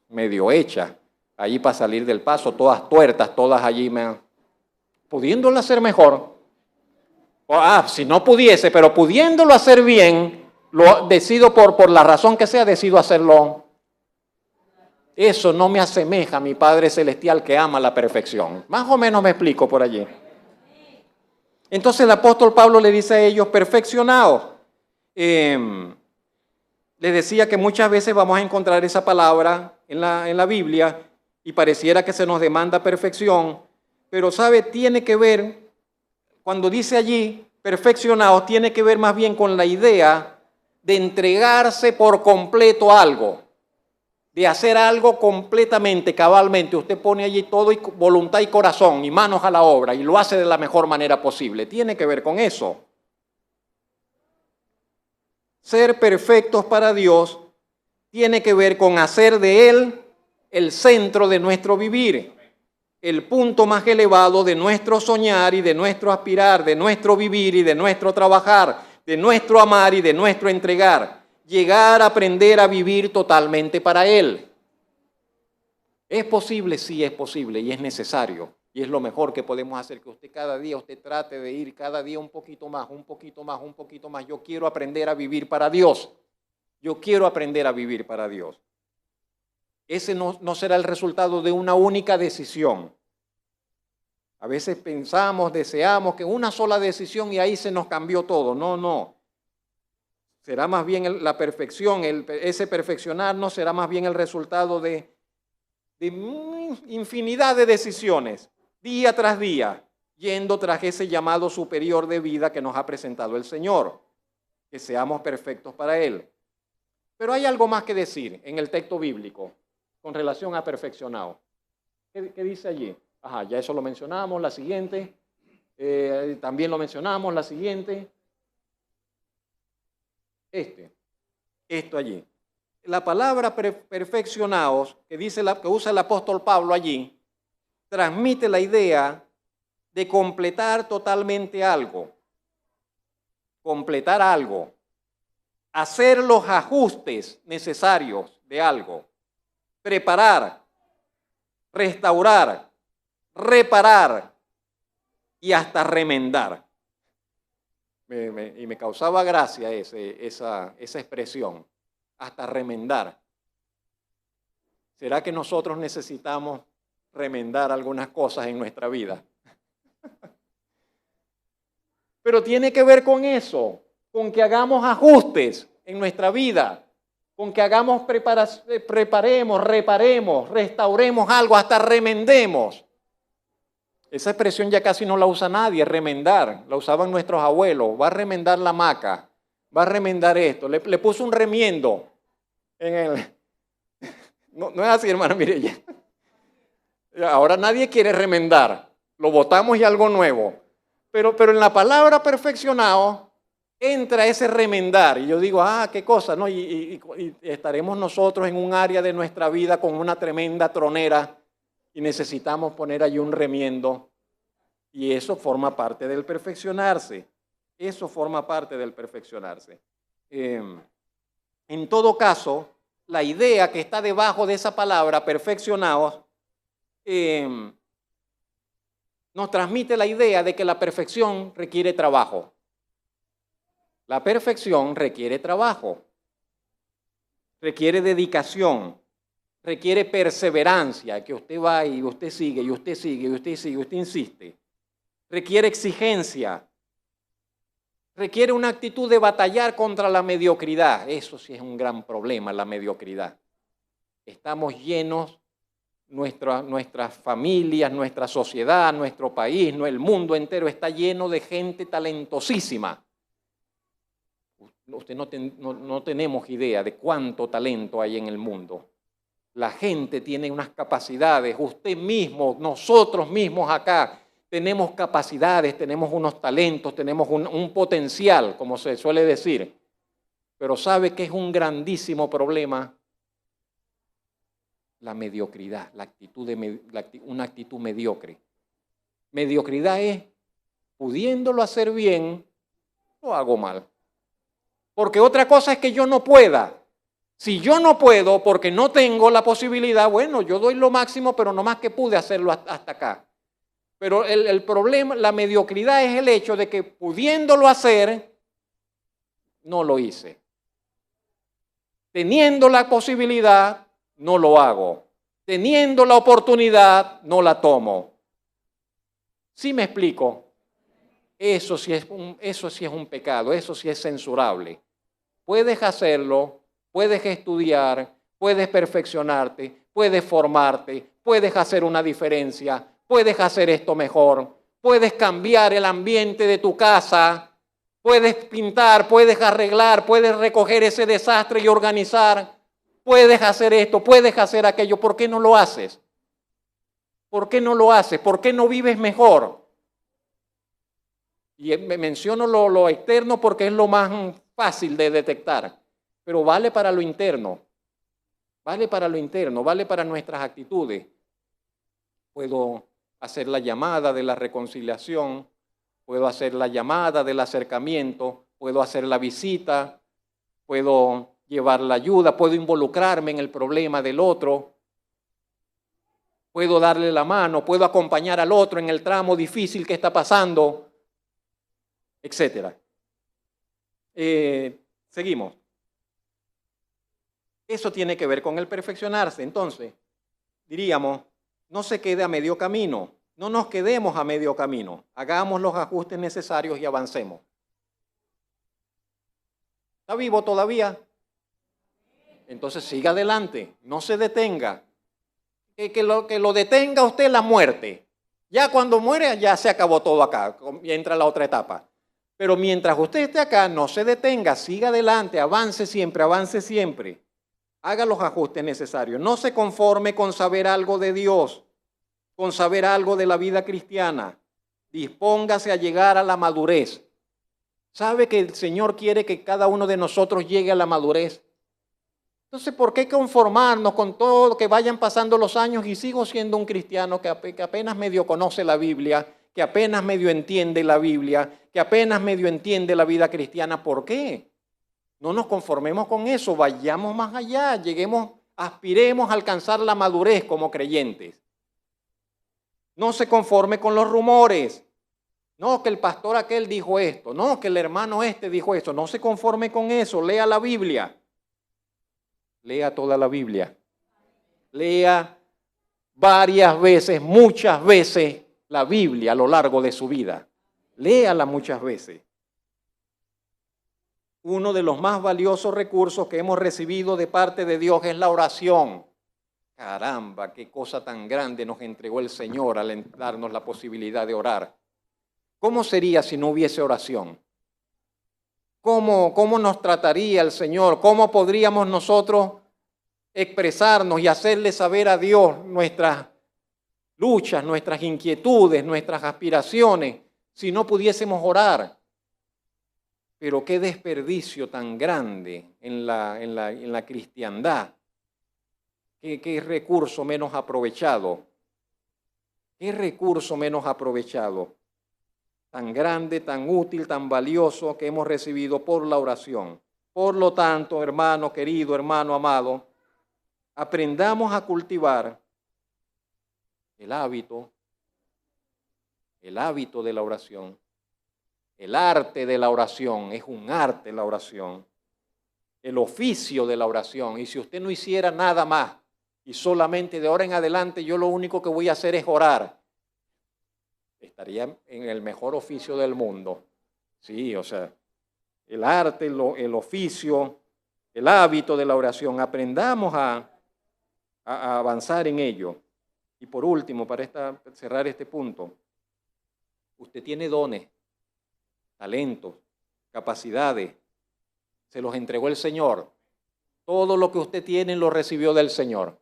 medio hechas. allí para salir del paso, todas tuertas, todas allí, pudiéndolo hacer mejor. Si no pudiese, pero pudiéndolo hacer bien, lo decido por la razón que sea, decido hacerlo. Eso no me asemeja a mi Padre Celestial que ama la perfección. Más o menos me explico por allí. Entonces el apóstol Pablo le dice a ellos, perfeccionados. Le decía que muchas veces vamos a encontrar esa palabra en la Biblia y pareciera que se nos demanda perfección, pero ¿sabe? Tiene que ver, cuando dice allí perfeccionados, tiene que ver más bien con la idea de entregarse por completo a algo, de hacer algo completamente, cabalmente. Usted pone allí todo, y voluntad y corazón y manos a la obra y lo hace de la mejor manera posible. Tiene que ver con eso. Ser perfectos para Dios tiene que ver con hacer de Él el centro de nuestro vivir, el punto más elevado de nuestro soñar y de nuestro aspirar, de nuestro vivir y de nuestro trabajar, de nuestro amar y de nuestro entregar. Llegar a aprender a vivir totalmente para Él. ¿Es posible? Sí, es posible y es necesario. Y es lo mejor que podemos hacer, que usted cada día, usted trate de ir cada día un poquito más, un poquito más, un poquito más. Yo quiero aprender a vivir para Dios. Yo quiero aprender a vivir para Dios. Ese no será el resultado de una única decisión. A veces pensamos, deseamos que una sola decisión y ahí se nos cambió todo. No. Será más bien la perfección, ese perfeccionarnos será más bien el resultado de infinidad de decisiones, día tras día, yendo tras ese llamado superior de vida que nos ha presentado el Señor, que seamos perfectos para Él. Pero hay algo más que decir en el texto bíblico con relación a perfeccionado. ¿Qué dice allí? Ya eso lo mencionamos, la siguiente. También lo mencionamos, la siguiente. Esto allí. La palabra perfeccionados, que usa el apóstol Pablo allí, transmite la idea de completar totalmente algo. Completar algo. Hacer los ajustes necesarios de algo. Preparar, restaurar, reparar y hasta remendar. Y me causaba gracia esa expresión, hasta remendar. ¿Será que nosotros necesitamos remendar algunas cosas en nuestra vida? Pero tiene que ver con eso, con que hagamos ajustes en nuestra vida, con que hagamos preparemos, reparemos, restauremos algo, hasta remendemos. Esa expresión ya casi no la usa nadie, remendar. La usaban nuestros abuelos. Va a remendar la hamaca, va a remendar esto. Le puso un remiendo en el... No es así, hermana Mireya. Ahora nadie quiere remendar. Lo botamos y algo nuevo. Pero en la palabra perfeccionado entra ese remendar. Y yo digo, qué cosa, ¿no? Y estaremos nosotros en un área de nuestra vida con una tremenda tronera y necesitamos poner allí un remiendo. Y eso forma parte del perfeccionarse. Eso forma parte del perfeccionarse. En todo caso, la idea que está debajo de esa palabra, perfeccionados, nos transmite la idea de que la perfección requiere trabajo. La perfección requiere trabajo, requiere dedicación, requiere perseverancia, que usted va y usted sigue, y usted sigue, y usted sigue, y usted insiste. Requiere exigencia, requiere una actitud de batallar contra la mediocridad. Eso sí es un gran problema, la mediocridad. Estamos llenos, nuestras familias, nuestra sociedad, nuestro país, el mundo entero está lleno de gente talentosísima. Usted no tenemos idea de cuánto talento hay en el mundo. La gente tiene unas capacidades, usted mismo, nosotros mismos acá, tenemos capacidades, tenemos unos talentos, tenemos un potencial, como se suele decir. Pero ¿sabe qué es un grandísimo problema? La mediocridad, una actitud mediocre. Mediocridad es, pudiéndolo hacer bien, lo hago mal. Porque otra cosa es que yo no pueda. Si yo no puedo porque no tengo la posibilidad, bueno, yo doy lo máximo, pero no más que pude hacerlo hasta acá. Pero el problema, la mediocridad es el hecho de que pudiéndolo hacer, no lo hice. Teniendo la posibilidad, no lo hago. Teniendo la oportunidad, no la tomo. ¿Sí me explico? Eso sí es un pecado, eso sí es censurable. Puedes hacerlo, puedes estudiar, puedes perfeccionarte, puedes formarte, puedes hacer una diferencia, puedes hacer esto mejor, puedes cambiar el ambiente de tu casa, puedes pintar, puedes arreglar, puedes recoger ese desastre y organizar, puedes hacer esto, puedes hacer aquello. ¿Por qué no lo haces? ¿Por qué no lo haces? ¿Por qué no vives mejor? Y me menciono lo externo porque es lo más fácil de detectar, pero vale para lo interno, vale para lo interno, vale para nuestras actitudes. Puedo hacer la llamada de la reconciliación, puedo hacer la llamada del acercamiento, puedo hacer la visita, puedo llevar la ayuda, puedo involucrarme en el problema del otro, puedo darle la mano, puedo acompañar al otro en el tramo difícil que está pasando, etcétera. Seguimos. Eso tiene que ver con el perfeccionarse. Entonces, diríamos, no se quede a medio camino, no nos quedemos a medio camino, hagamos los ajustes necesarios y avancemos. ¿Está vivo todavía? Entonces siga adelante, no se detenga. Que lo detenga usted la muerte. Ya cuando muere, ya se acabó todo acá, y entra la otra etapa. Pero mientras usted esté acá, no se detenga, siga adelante, avance siempre, avance siempre. Haga los ajustes necesarios. No se conforme con saber algo de Dios, con saber algo de la vida cristiana. Dispóngase a llegar a la madurez. ¿Sabe que el Señor quiere que cada uno de nosotros llegue a la madurez? Entonces, ¿por qué conformarnos con todo que vayan pasando los años y sigo siendo un cristiano que apenas medio conoce la Biblia, que apenas medio entiende la Biblia, que apenas medio entiende la vida cristiana? ¿Por qué? No nos conformemos con eso, vayamos más allá, lleguemos, aspiremos a alcanzar la madurez como creyentes. No se conforme con los rumores. No, que el pastor aquel dijo esto, no, que el hermano este dijo esto. No se conforme con eso, lea la Biblia. Lea toda la Biblia. Lea varias veces, muchas veces la Biblia a lo largo de su vida. Léala muchas veces. Uno de los más valiosos recursos que hemos recibido de parte de Dios es la oración. Caramba, qué cosa tan grande nos entregó el Señor al darnos la posibilidad de orar. ¿Cómo sería si no hubiese oración? ¿Cómo nos trataría el Señor? ¿Cómo podríamos nosotros expresarnos y hacerle saber a Dios nuestras luchas, nuestras inquietudes, nuestras aspiraciones, si no pudiésemos orar? Pero qué desperdicio tan grande en la cristiandad. Qué recurso menos aprovechado. Qué recurso menos aprovechado. Tan grande, tan útil, tan valioso que hemos recibido por la oración. Por lo tanto, hermano querido, hermano amado, aprendamos a cultivar el hábito de la oración. El arte de la oración, es un arte la oración. El oficio de la oración. Y si usted no hiciera nada más y solamente de ahora en adelante yo lo único que voy a hacer es orar, estaría en el mejor oficio del mundo. Sí, o sea, el arte, el oficio, el hábito de la oración. Aprendamos a avanzar en ello. Y por último, para cerrar este punto, usted tiene dones, talentos, capacidades, se los entregó el Señor. Todo lo que usted tiene lo recibió del Señor.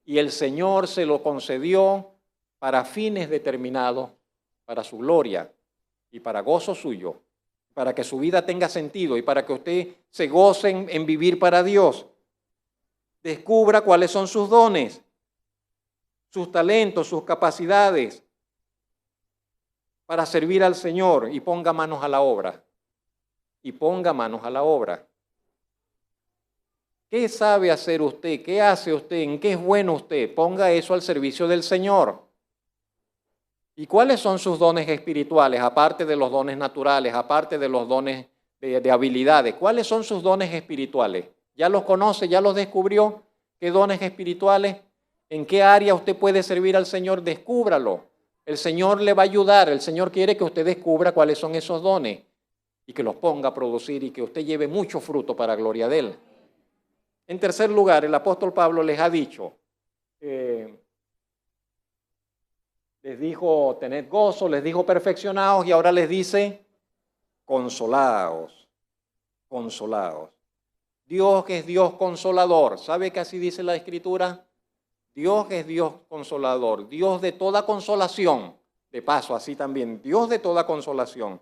Y el Señor se lo concedió para fines determinados, para su gloria y para gozo suyo, para que su vida tenga sentido y para que usted se goce en vivir para Dios. Descubra cuáles son sus dones, sus talentos, sus capacidades para servir al Señor y ponga manos a la obra. Y ponga manos a la obra. ¿Qué sabe hacer usted? ¿Qué hace usted? ¿En qué es bueno usted? Ponga eso al servicio del Señor. ¿Y cuáles son sus dones espirituales, aparte de los dones naturales, aparte de los dones de habilidades? ¿Cuáles son sus dones espirituales? ¿Ya los conoce? ¿Ya los descubrió? ¿Qué dones espirituales? ¿En qué área usted puede servir al Señor? Descúbralo. El Señor le va a ayudar. El Señor quiere que usted descubra cuáles son esos dones y que los ponga a producir y que usted lleve mucho fruto para gloria de Él. En tercer lugar, el apóstol Pablo les ha dicho, les dijo tened gozo, les dijo perfeccionados y ahora les dice consolaos, consolaos. Dios que es Dios consolador, ¿sabe que así dice la Escritura? Dios es Dios consolador, Dios de toda consolación, de paso así también, Dios de toda consolación.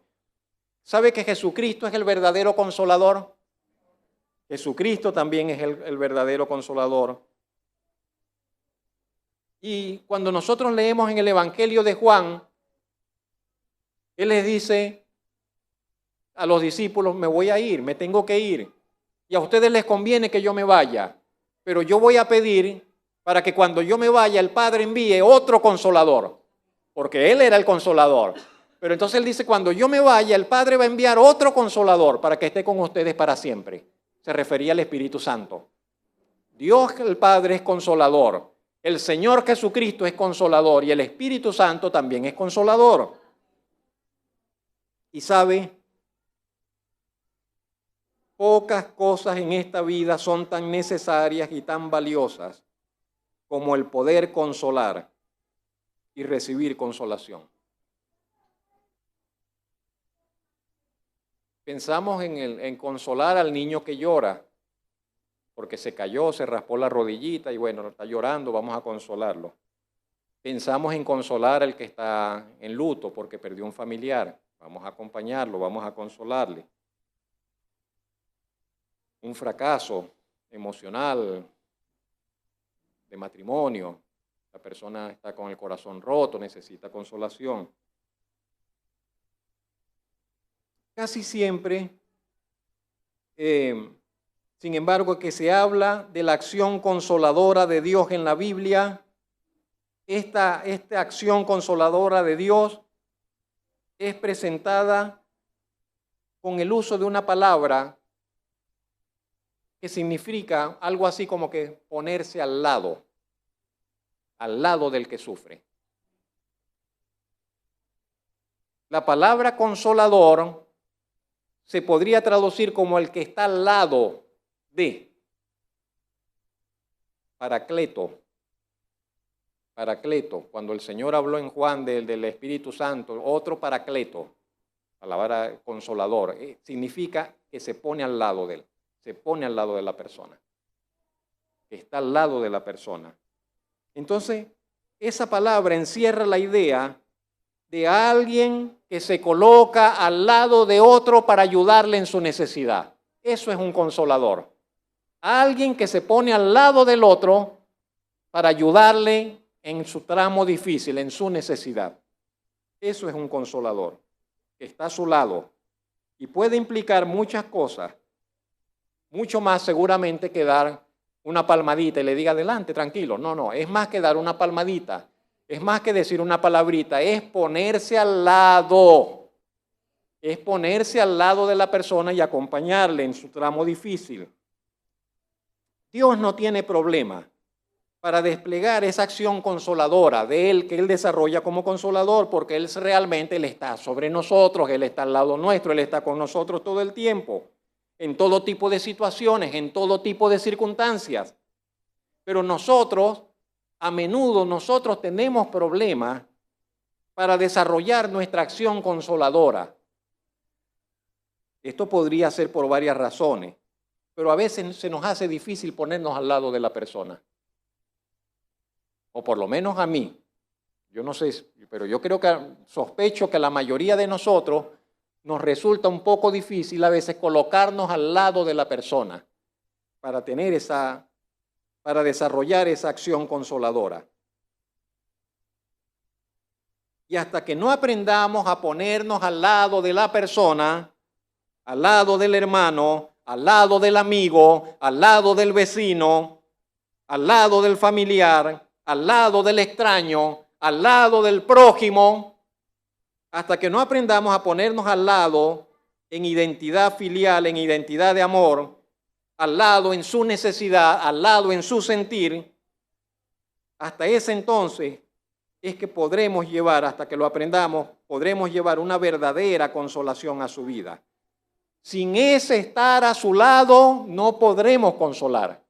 ¿Sabe que Jesucristo es el verdadero consolador? Jesucristo también es el verdadero consolador. Y cuando nosotros leemos en el Evangelio de Juan, Él les dice a los discípulos, me voy a ir, me tengo que ir. Y a ustedes les conviene que yo me vaya, pero yo voy a pedir para que cuando yo me vaya el Padre envíe otro consolador, porque Él era el consolador. Pero entonces Él dice, cuando yo me vaya, el Padre va a enviar otro consolador para que esté con ustedes para siempre. Se refería al Espíritu Santo. Dios el Padre es consolador, el Señor Jesucristo es consolador y el Espíritu Santo también es consolador. Y sabe, pocas cosas en esta vida son tan necesarias y tan valiosas como el poder consolar y recibir consolación. Pensamos en consolar al niño que llora, porque se cayó, se raspó la rodillita y bueno, está llorando, vamos a consolarlo. Pensamos en consolar al que está en luto porque perdió un familiar, vamos a acompañarlo, vamos a consolarle. Un fracaso emocional, de matrimonio, la persona está con el corazón roto, necesita consolación. Casi siempre, sin embargo, que se habla de la acción consoladora de Dios en la Biblia, esta acción consoladora de Dios es presentada con el uso de una palabra que significa algo así como que ponerse al lado del que sufre. La palabra consolador se podría traducir como el que está al lado de. Paracleto. Paracleto. Cuando el Señor habló en Juan del Espíritu Santo, otro paracleto, palabra consolador, significa que se pone al lado de él, se pone al lado de la persona, que está al lado de la persona. Entonces, esa palabra encierra la idea de alguien que se coloca al lado de otro para ayudarle en su necesidad. Eso es un consolador. Alguien que se pone al lado del otro para ayudarle en su tramo difícil, en su necesidad. Eso es un consolador, que está a su lado y puede implicar muchas cosas, mucho más seguramente que dar una palmadita y le diga adelante, tranquilo. No, es más que dar una palmadita. Es más que decir una palabrita, es ponerse al lado. Es ponerse al lado de la persona y acompañarle en su tramo difícil. Dios no tiene problema para desplegar esa acción consoladora de Él, que Él desarrolla como consolador, porque Él realmente Él está sobre nosotros, Él está al lado nuestro, Él está con nosotros todo el tiempo, en todo tipo de situaciones, en todo tipo de circunstancias. Pero a menudo nosotros tenemos problemas para desarrollar nuestra acción consoladora. Esto podría ser por varias razones, pero a veces se nos hace difícil ponernos al lado de la persona. O por lo menos a mí. Yo no sé, pero yo creo sospecho que a la mayoría de nosotros nos resulta un poco difícil a veces colocarnos al lado de la persona para desarrollar esa acción consoladora. Y hasta que no aprendamos a ponernos al lado de la persona, al lado del hermano, al lado del amigo, al lado del vecino, al lado del familiar, al lado del extraño, al lado del prójimo, hasta que no aprendamos a ponernos al lado en identidad filial, en identidad de amor, al lado en su necesidad, al lado en su sentir, hasta ese entonces es que podremos llevar, hasta que lo aprendamos, podremos llevar una verdadera consolación a su vida. Sin ese estar a su lado, no podremos consolar.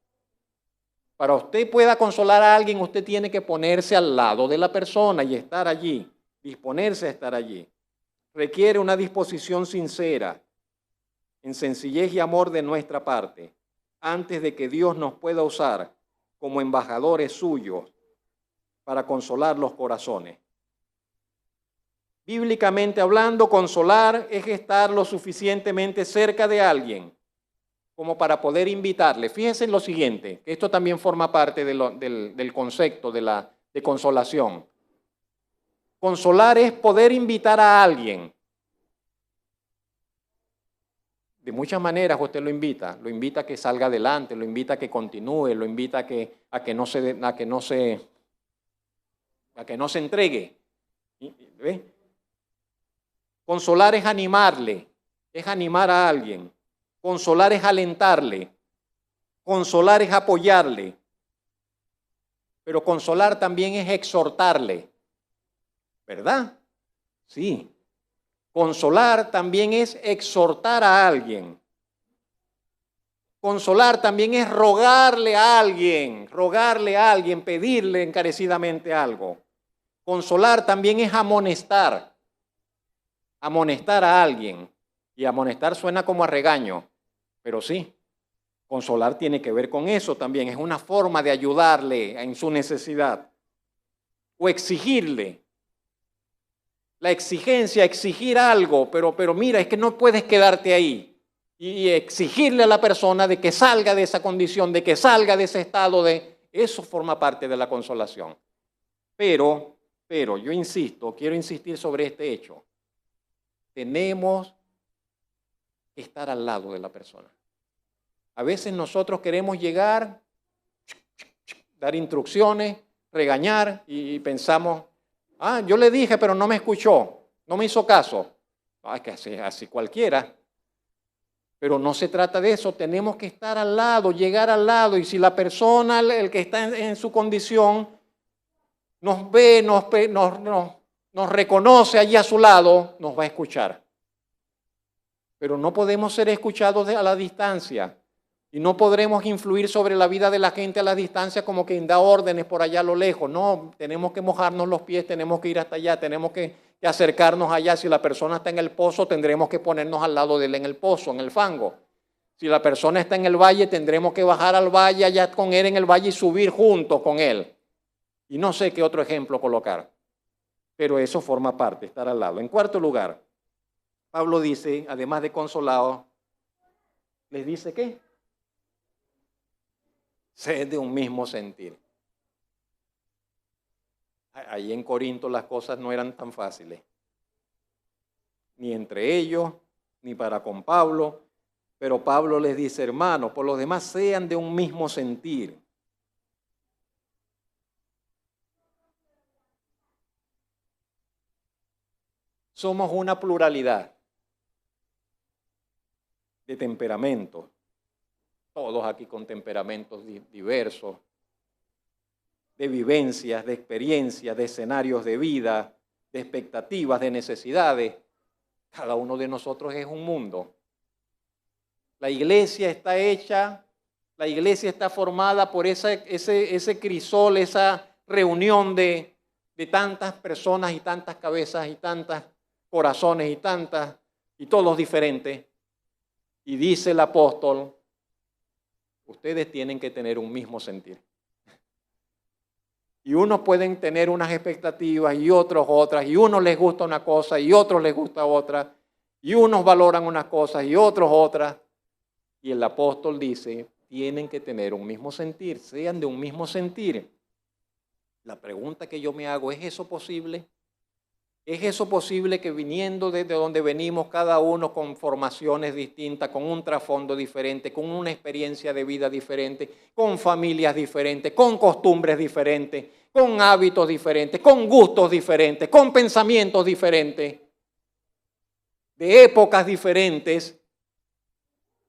Para usted pueda consolar a alguien, usted tiene que ponerse al lado de la persona y estar allí, disponerse a estar allí. Requiere una disposición sincera, en sencillez y amor de nuestra parte, antes de que Dios nos pueda usar como embajadores suyos para consolar los corazones. Bíblicamente hablando, consolar es estar lo suficientemente cerca de alguien como para poder invitarle. Fíjense en lo siguiente, que esto también forma parte del concepto de consolación. Consolar es poder invitar a alguien. De muchas maneras usted lo invita a que salga adelante, lo invita a que continúe, lo invita a que no se entregue. ¿Ve? Consolar es animarle, es animar a alguien. Consolar es alentarle. Consolar es apoyarle. Pero consolar también es exhortarle. ¿Verdad? Sí. Consolar también es exhortar a alguien. Consolar también es rogarle a alguien, pedirle encarecidamente algo. Consolar también es amonestar a alguien. Y amonestar suena como a regaño, pero sí, consolar tiene que ver con eso también. Es una forma de ayudarle en su necesidad. O exigirle. La exigencia, exigir algo, pero mira, es que no puedes quedarte ahí. Y exigirle a la persona de que salga de esa condición, de que salga de ese estado eso forma parte de la consolación. Pero yo insisto, quiero insistir sobre este hecho. Tenemos que estar al lado de la persona. A veces nosotros queremos llegar, dar instrucciones, regañar y pensamos, yo le dije, pero no me escuchó, no me hizo caso. Es que así cualquiera. Pero no se trata de eso, tenemos que estar al lado, llegar al lado. Y si la persona, el que está en su condición, nos ve, nos reconoce allí a su lado, nos va a escuchar. Pero no podemos ser escuchados a la distancia. Y no podremos influir sobre la vida de la gente a la distancia como quien da órdenes por allá a lo lejos. No, tenemos que mojarnos los pies, tenemos que ir hasta allá, tenemos que acercarnos allá. Si la persona está en el pozo, tendremos que ponernos al lado de él en el pozo, en el fango. Si la persona está en el valle, tendremos que bajar al valle allá con él en el valle y subir juntos con él. Y no sé qué otro ejemplo colocar. Pero eso forma parte, estar al lado. En cuarto lugar, Pablo dice, además de consolado, les dice ¿qué? Sed de un mismo sentir. Ahí en Corinto las cosas no eran tan fáciles. Ni entre ellos, ni para con Pablo. Pero Pablo les dice, hermanos, por los demás sean de un mismo sentir. Somos una pluralidad de temperamentos. Todos aquí con temperamentos diversos, de vivencias, de experiencias, de escenarios de vida, de expectativas, de necesidades. Cada uno de nosotros es un mundo. La iglesia está hecha, la iglesia está formada por ese crisol, esa reunión de tantas personas y tantas cabezas y tantos corazones y todos diferentes. Y dice el apóstol, ustedes tienen que tener un mismo sentir. Y unos pueden tener unas expectativas y otros otras, y unos les gusta una cosa y otros les gusta otra, y unos valoran unas cosas y otros otras. Y el apóstol dice, tienen que tener un mismo sentir, sean de un mismo sentir. La pregunta que yo me hago, ¿es eso posible? ¿Es eso posible que viniendo desde donde venimos cada uno con formaciones distintas, con un trasfondo diferente, con una experiencia de vida diferente, con familias diferentes, con costumbres diferentes, con hábitos diferentes, con gustos diferentes, con pensamientos diferentes, de épocas diferentes?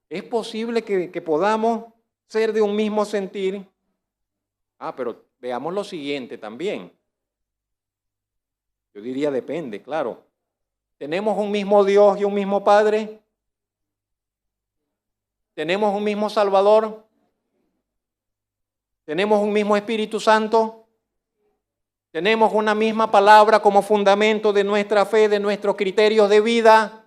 ¿Es posible que podamos ser de un mismo sentir? Pero veamos lo siguiente también. Yo diría depende, claro. ¿Tenemos un mismo Dios y un mismo Padre? ¿Tenemos un mismo Salvador? ¿Tenemos un mismo Espíritu Santo? ¿Tenemos una misma palabra como fundamento de nuestra fe, de nuestros criterios de vida?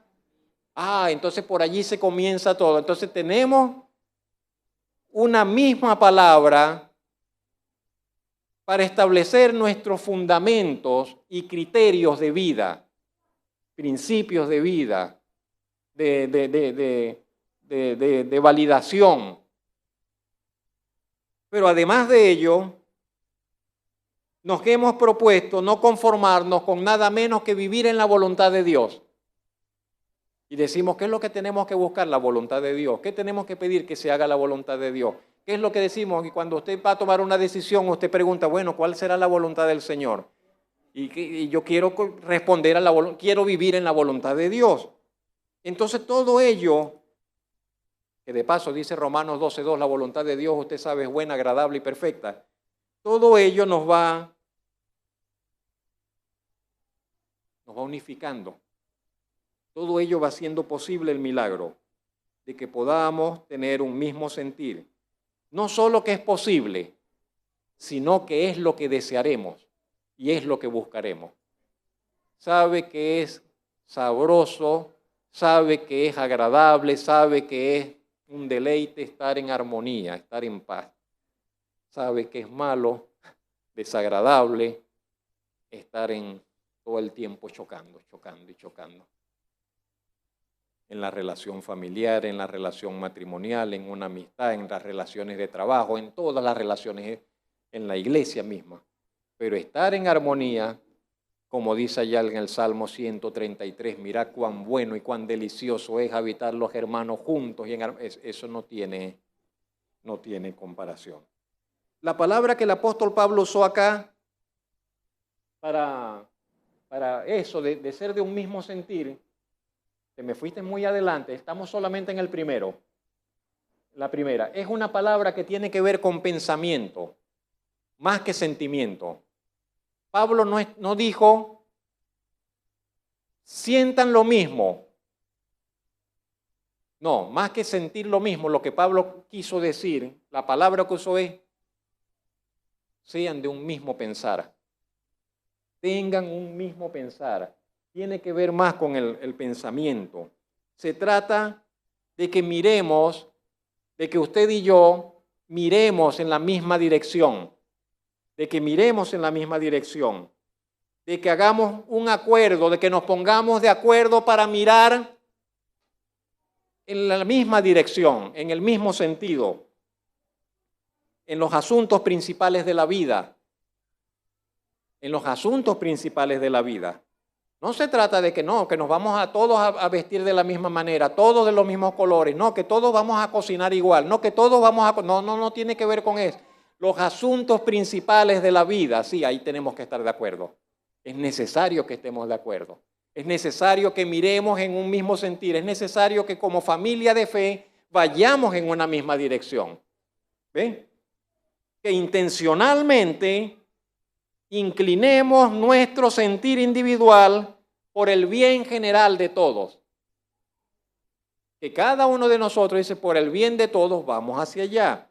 Entonces por allí se comienza todo. Entonces tenemos una misma palabra para establecer nuestros fundamentos y criterios de vida, principios de vida, de validación. Pero además de ello, nos hemos propuesto no conformarnos con nada menos que vivir en la voluntad de Dios. Y decimos, ¿qué es lo que tenemos que buscar? La voluntad de Dios. ¿Qué tenemos que pedir? Que se haga la voluntad de Dios. ¿Qué es lo que decimos? Y cuando usted va a tomar una decisión, usted pregunta, bueno, ¿cuál será la voluntad del Señor? Y yo quiero responder a la voluntad, quiero vivir en la voluntad de Dios. Entonces todo ello, que de paso dice Romanos 12:2, la voluntad de Dios, usted sabe, es buena, agradable y perfecta. Todo ello nos va unificando. Todo ello va haciendo posible el milagro de que podamos tener un mismo sentir. No solo que es posible, sino que es lo que desearemos y es lo que buscaremos. Sabe que es sabroso, sabe que es agradable, sabe que es un deleite estar en armonía, estar en paz. Sabe que es malo, desagradable, estar en todo el tiempo chocando y chocando. En la relación familiar, en la relación matrimonial, en una amistad, en las relaciones de trabajo, en todas las relaciones, en la iglesia misma. Pero estar en armonía, como dice allá en el Salmo 133, mirad cuán bueno y cuán delicioso es habitar los hermanos juntos, y eso no tiene comparación. La palabra que el apóstol Pablo usó acá para eso de ser de un mismo sentir, te me fuiste muy adelante, estamos solamente en el primero. La primera, es una palabra que tiene que ver con pensamiento, más que sentimiento. Pablo no dijo, sientan lo mismo. No, más que sentir lo mismo, lo que Pablo quiso decir, la palabra que usó es, sean de un mismo pensar. Tengan un mismo pensar. Tiene que ver más con el pensamiento. Se trata de que miremos, de que usted y yo miremos en la misma dirección, de que miremos en la misma dirección, de que hagamos un acuerdo, de que nos pongamos de acuerdo para mirar en la misma dirección, en el mismo sentido, en los asuntos principales de la vida, en los asuntos principales de la vida. No se trata de que no, que nos vamos a todos a vestir de la misma manera, todos de los mismos colores, no, que todos vamos a cocinar igual, no, que todos vamos a... No tiene que ver con eso. Los asuntos principales de la vida, sí, ahí tenemos que estar de acuerdo. Es necesario que estemos de acuerdo. Es necesario que miremos en un mismo sentir. Es necesario que como familia de fe vayamos en una misma dirección. ¿Ven? Que intencionalmente inclinemos nuestro sentir individual por el bien general de todos. Que cada uno de nosotros dice, por el bien de todos, vamos hacia allá.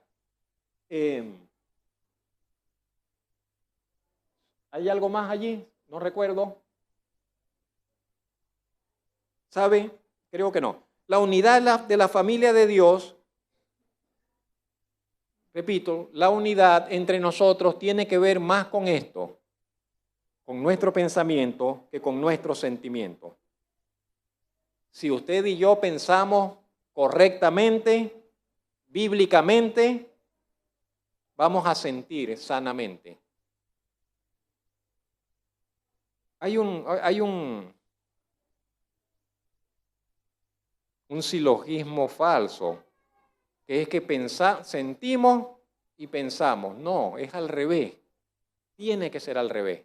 ¿Hay algo más allí? No recuerdo. ¿Sabe? Creo que no. La unidad de la familia de Dios, repito, la unidad entre nosotros tiene que ver más con esto, con nuestro pensamiento, que con nuestro sentimiento. Si usted y yo pensamos correctamente, bíblicamente, vamos a sentir sanamente. hay un silogismo falso, que es que sentimos y pensamos. No, es al revés. Tiene que ser al revés.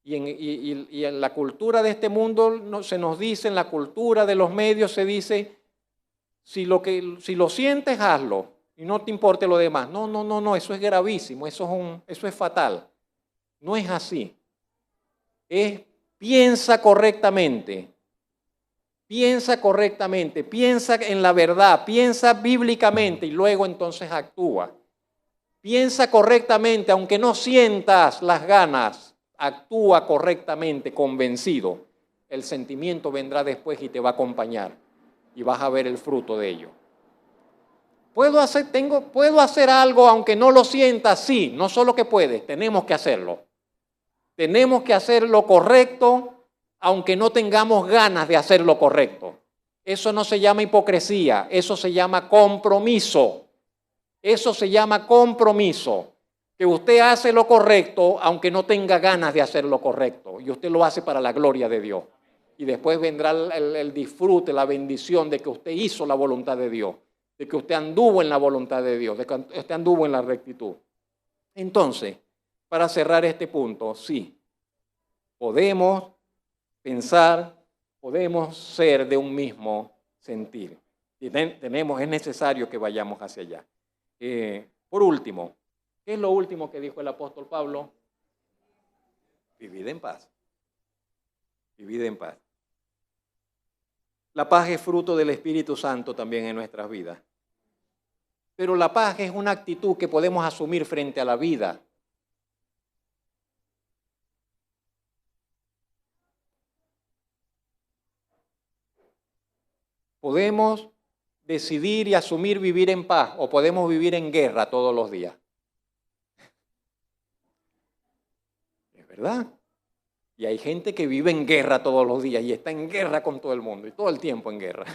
Y en la cultura de este mundo se nos dice, en la cultura de los medios se dice, si lo sientes, hazlo, y no te importe lo demás. No, no, no, no, eso es gravísimo, eso es fatal. No es así. Piensa correctamente, piensa en la verdad, piensa bíblicamente y luego entonces actúa. Piensa correctamente, aunque no sientas las ganas, actúa correctamente, convencido. El sentimiento vendrá después y te va a acompañar y vas a ver el fruto de ello. ¿Puedo hacer algo aunque no lo sientas? Sí, no solo que puedes, tenemos que hacerlo. Tenemos que hacer lo correcto aunque no tengamos ganas de hacer lo correcto. Eso no se llama hipocresía, eso se llama compromiso. Eso se llama compromiso, que usted hace lo correcto aunque no tenga ganas de hacer lo correcto y usted lo hace para la gloria de Dios. Y después vendrá el disfrute, la bendición de que usted hizo la voluntad de Dios, de que usted anduvo en la voluntad de Dios, de que usted anduvo en la rectitud. Entonces, para cerrar este punto, sí, podemos pensar, podemos ser de un mismo sentir. Y es necesario que vayamos hacia allá. Por último, ¿qué es lo último que dijo el apóstol Pablo? Vivid en paz. Vivid en paz. La paz es fruto del Espíritu Santo también en nuestras vidas. Pero la paz es una actitud que podemos asumir frente a la vida. Podemos decidir y asumir vivir en paz o podemos vivir en guerra todos los días. ¿Es verdad? Y hay gente que vive en guerra todos los días y está en guerra con todo el mundo y todo el tiempo en guerra.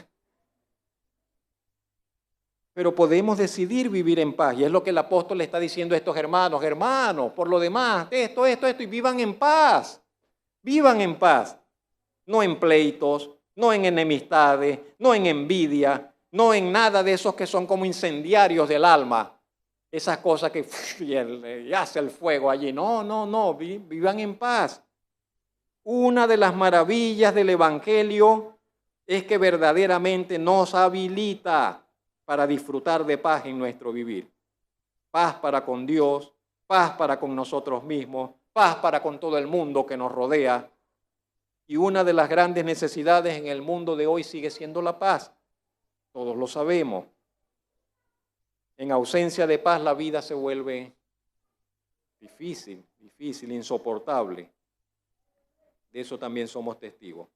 Pero podemos decidir vivir en paz y es lo que el apóstol le está diciendo a estos hermanos. Hermanos, por lo demás, esto, y vivan en paz. Vivan en paz. No en pleitos, no en enemistades, no en envidia, no en nada de esos que son como incendiarios del alma. Esas cosas que y hace el fuego allí. No, vivan en paz. Una de las maravillas del Evangelio es que verdaderamente nos habilita para disfrutar de paz en nuestro vivir. Paz para con Dios, paz para con nosotros mismos, paz para con todo el mundo que nos rodea. Y una de las grandes necesidades en el mundo de hoy sigue siendo la paz. Todos lo sabemos. En ausencia de paz la vida se vuelve difícil, insoportable. De eso también somos testigos.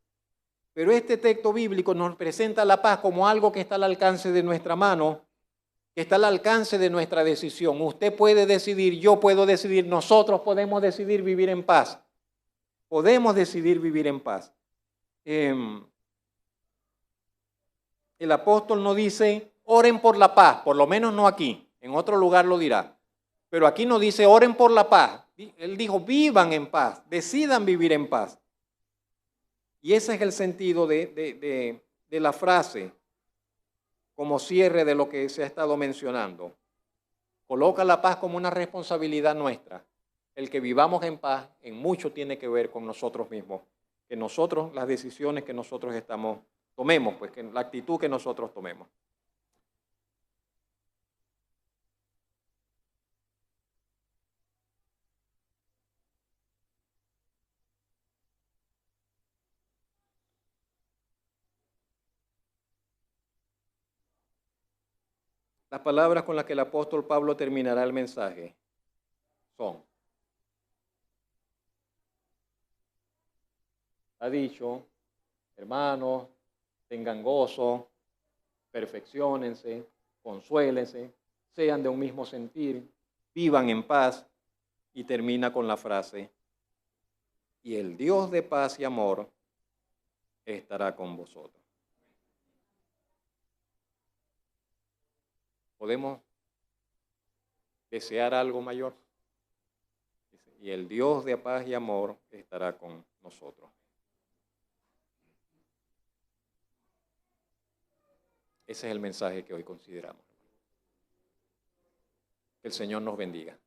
Pero este texto bíblico nos presenta la paz como algo que está al alcance de nuestra mano, que está al alcance de nuestra decisión. Usted puede decidir, yo puedo decidir, nosotros podemos decidir vivir en paz. Podemos decidir vivir en paz. El apóstol no dice, oren por la paz, por lo menos no aquí, en otro lugar lo dirá. Pero aquí no dice, oren por la paz. Él dijo, vivan en paz, decidan vivir en paz. Y ese es el sentido de la frase, como cierre de lo que se ha estado mencionando. Coloca la paz como una responsabilidad nuestra. El que vivamos en paz en mucho tiene que ver con nosotros mismos, que nosotros, las decisiones que nosotros tomemos, pues que la actitud que nosotros tomemos. Las palabras con las que el apóstol Pablo terminará el mensaje son: ha dicho, hermanos, tengan gozo, perfecciónense, consuélense, sean de un mismo sentir, vivan en paz, y termina con la frase, y el Dios de paz y amor estará con vosotros. ¿Podemos desear algo mayor? y el Dios de paz y amor estará con nosotros. Ese es el mensaje que hoy consideramos. Que el Señor nos bendiga.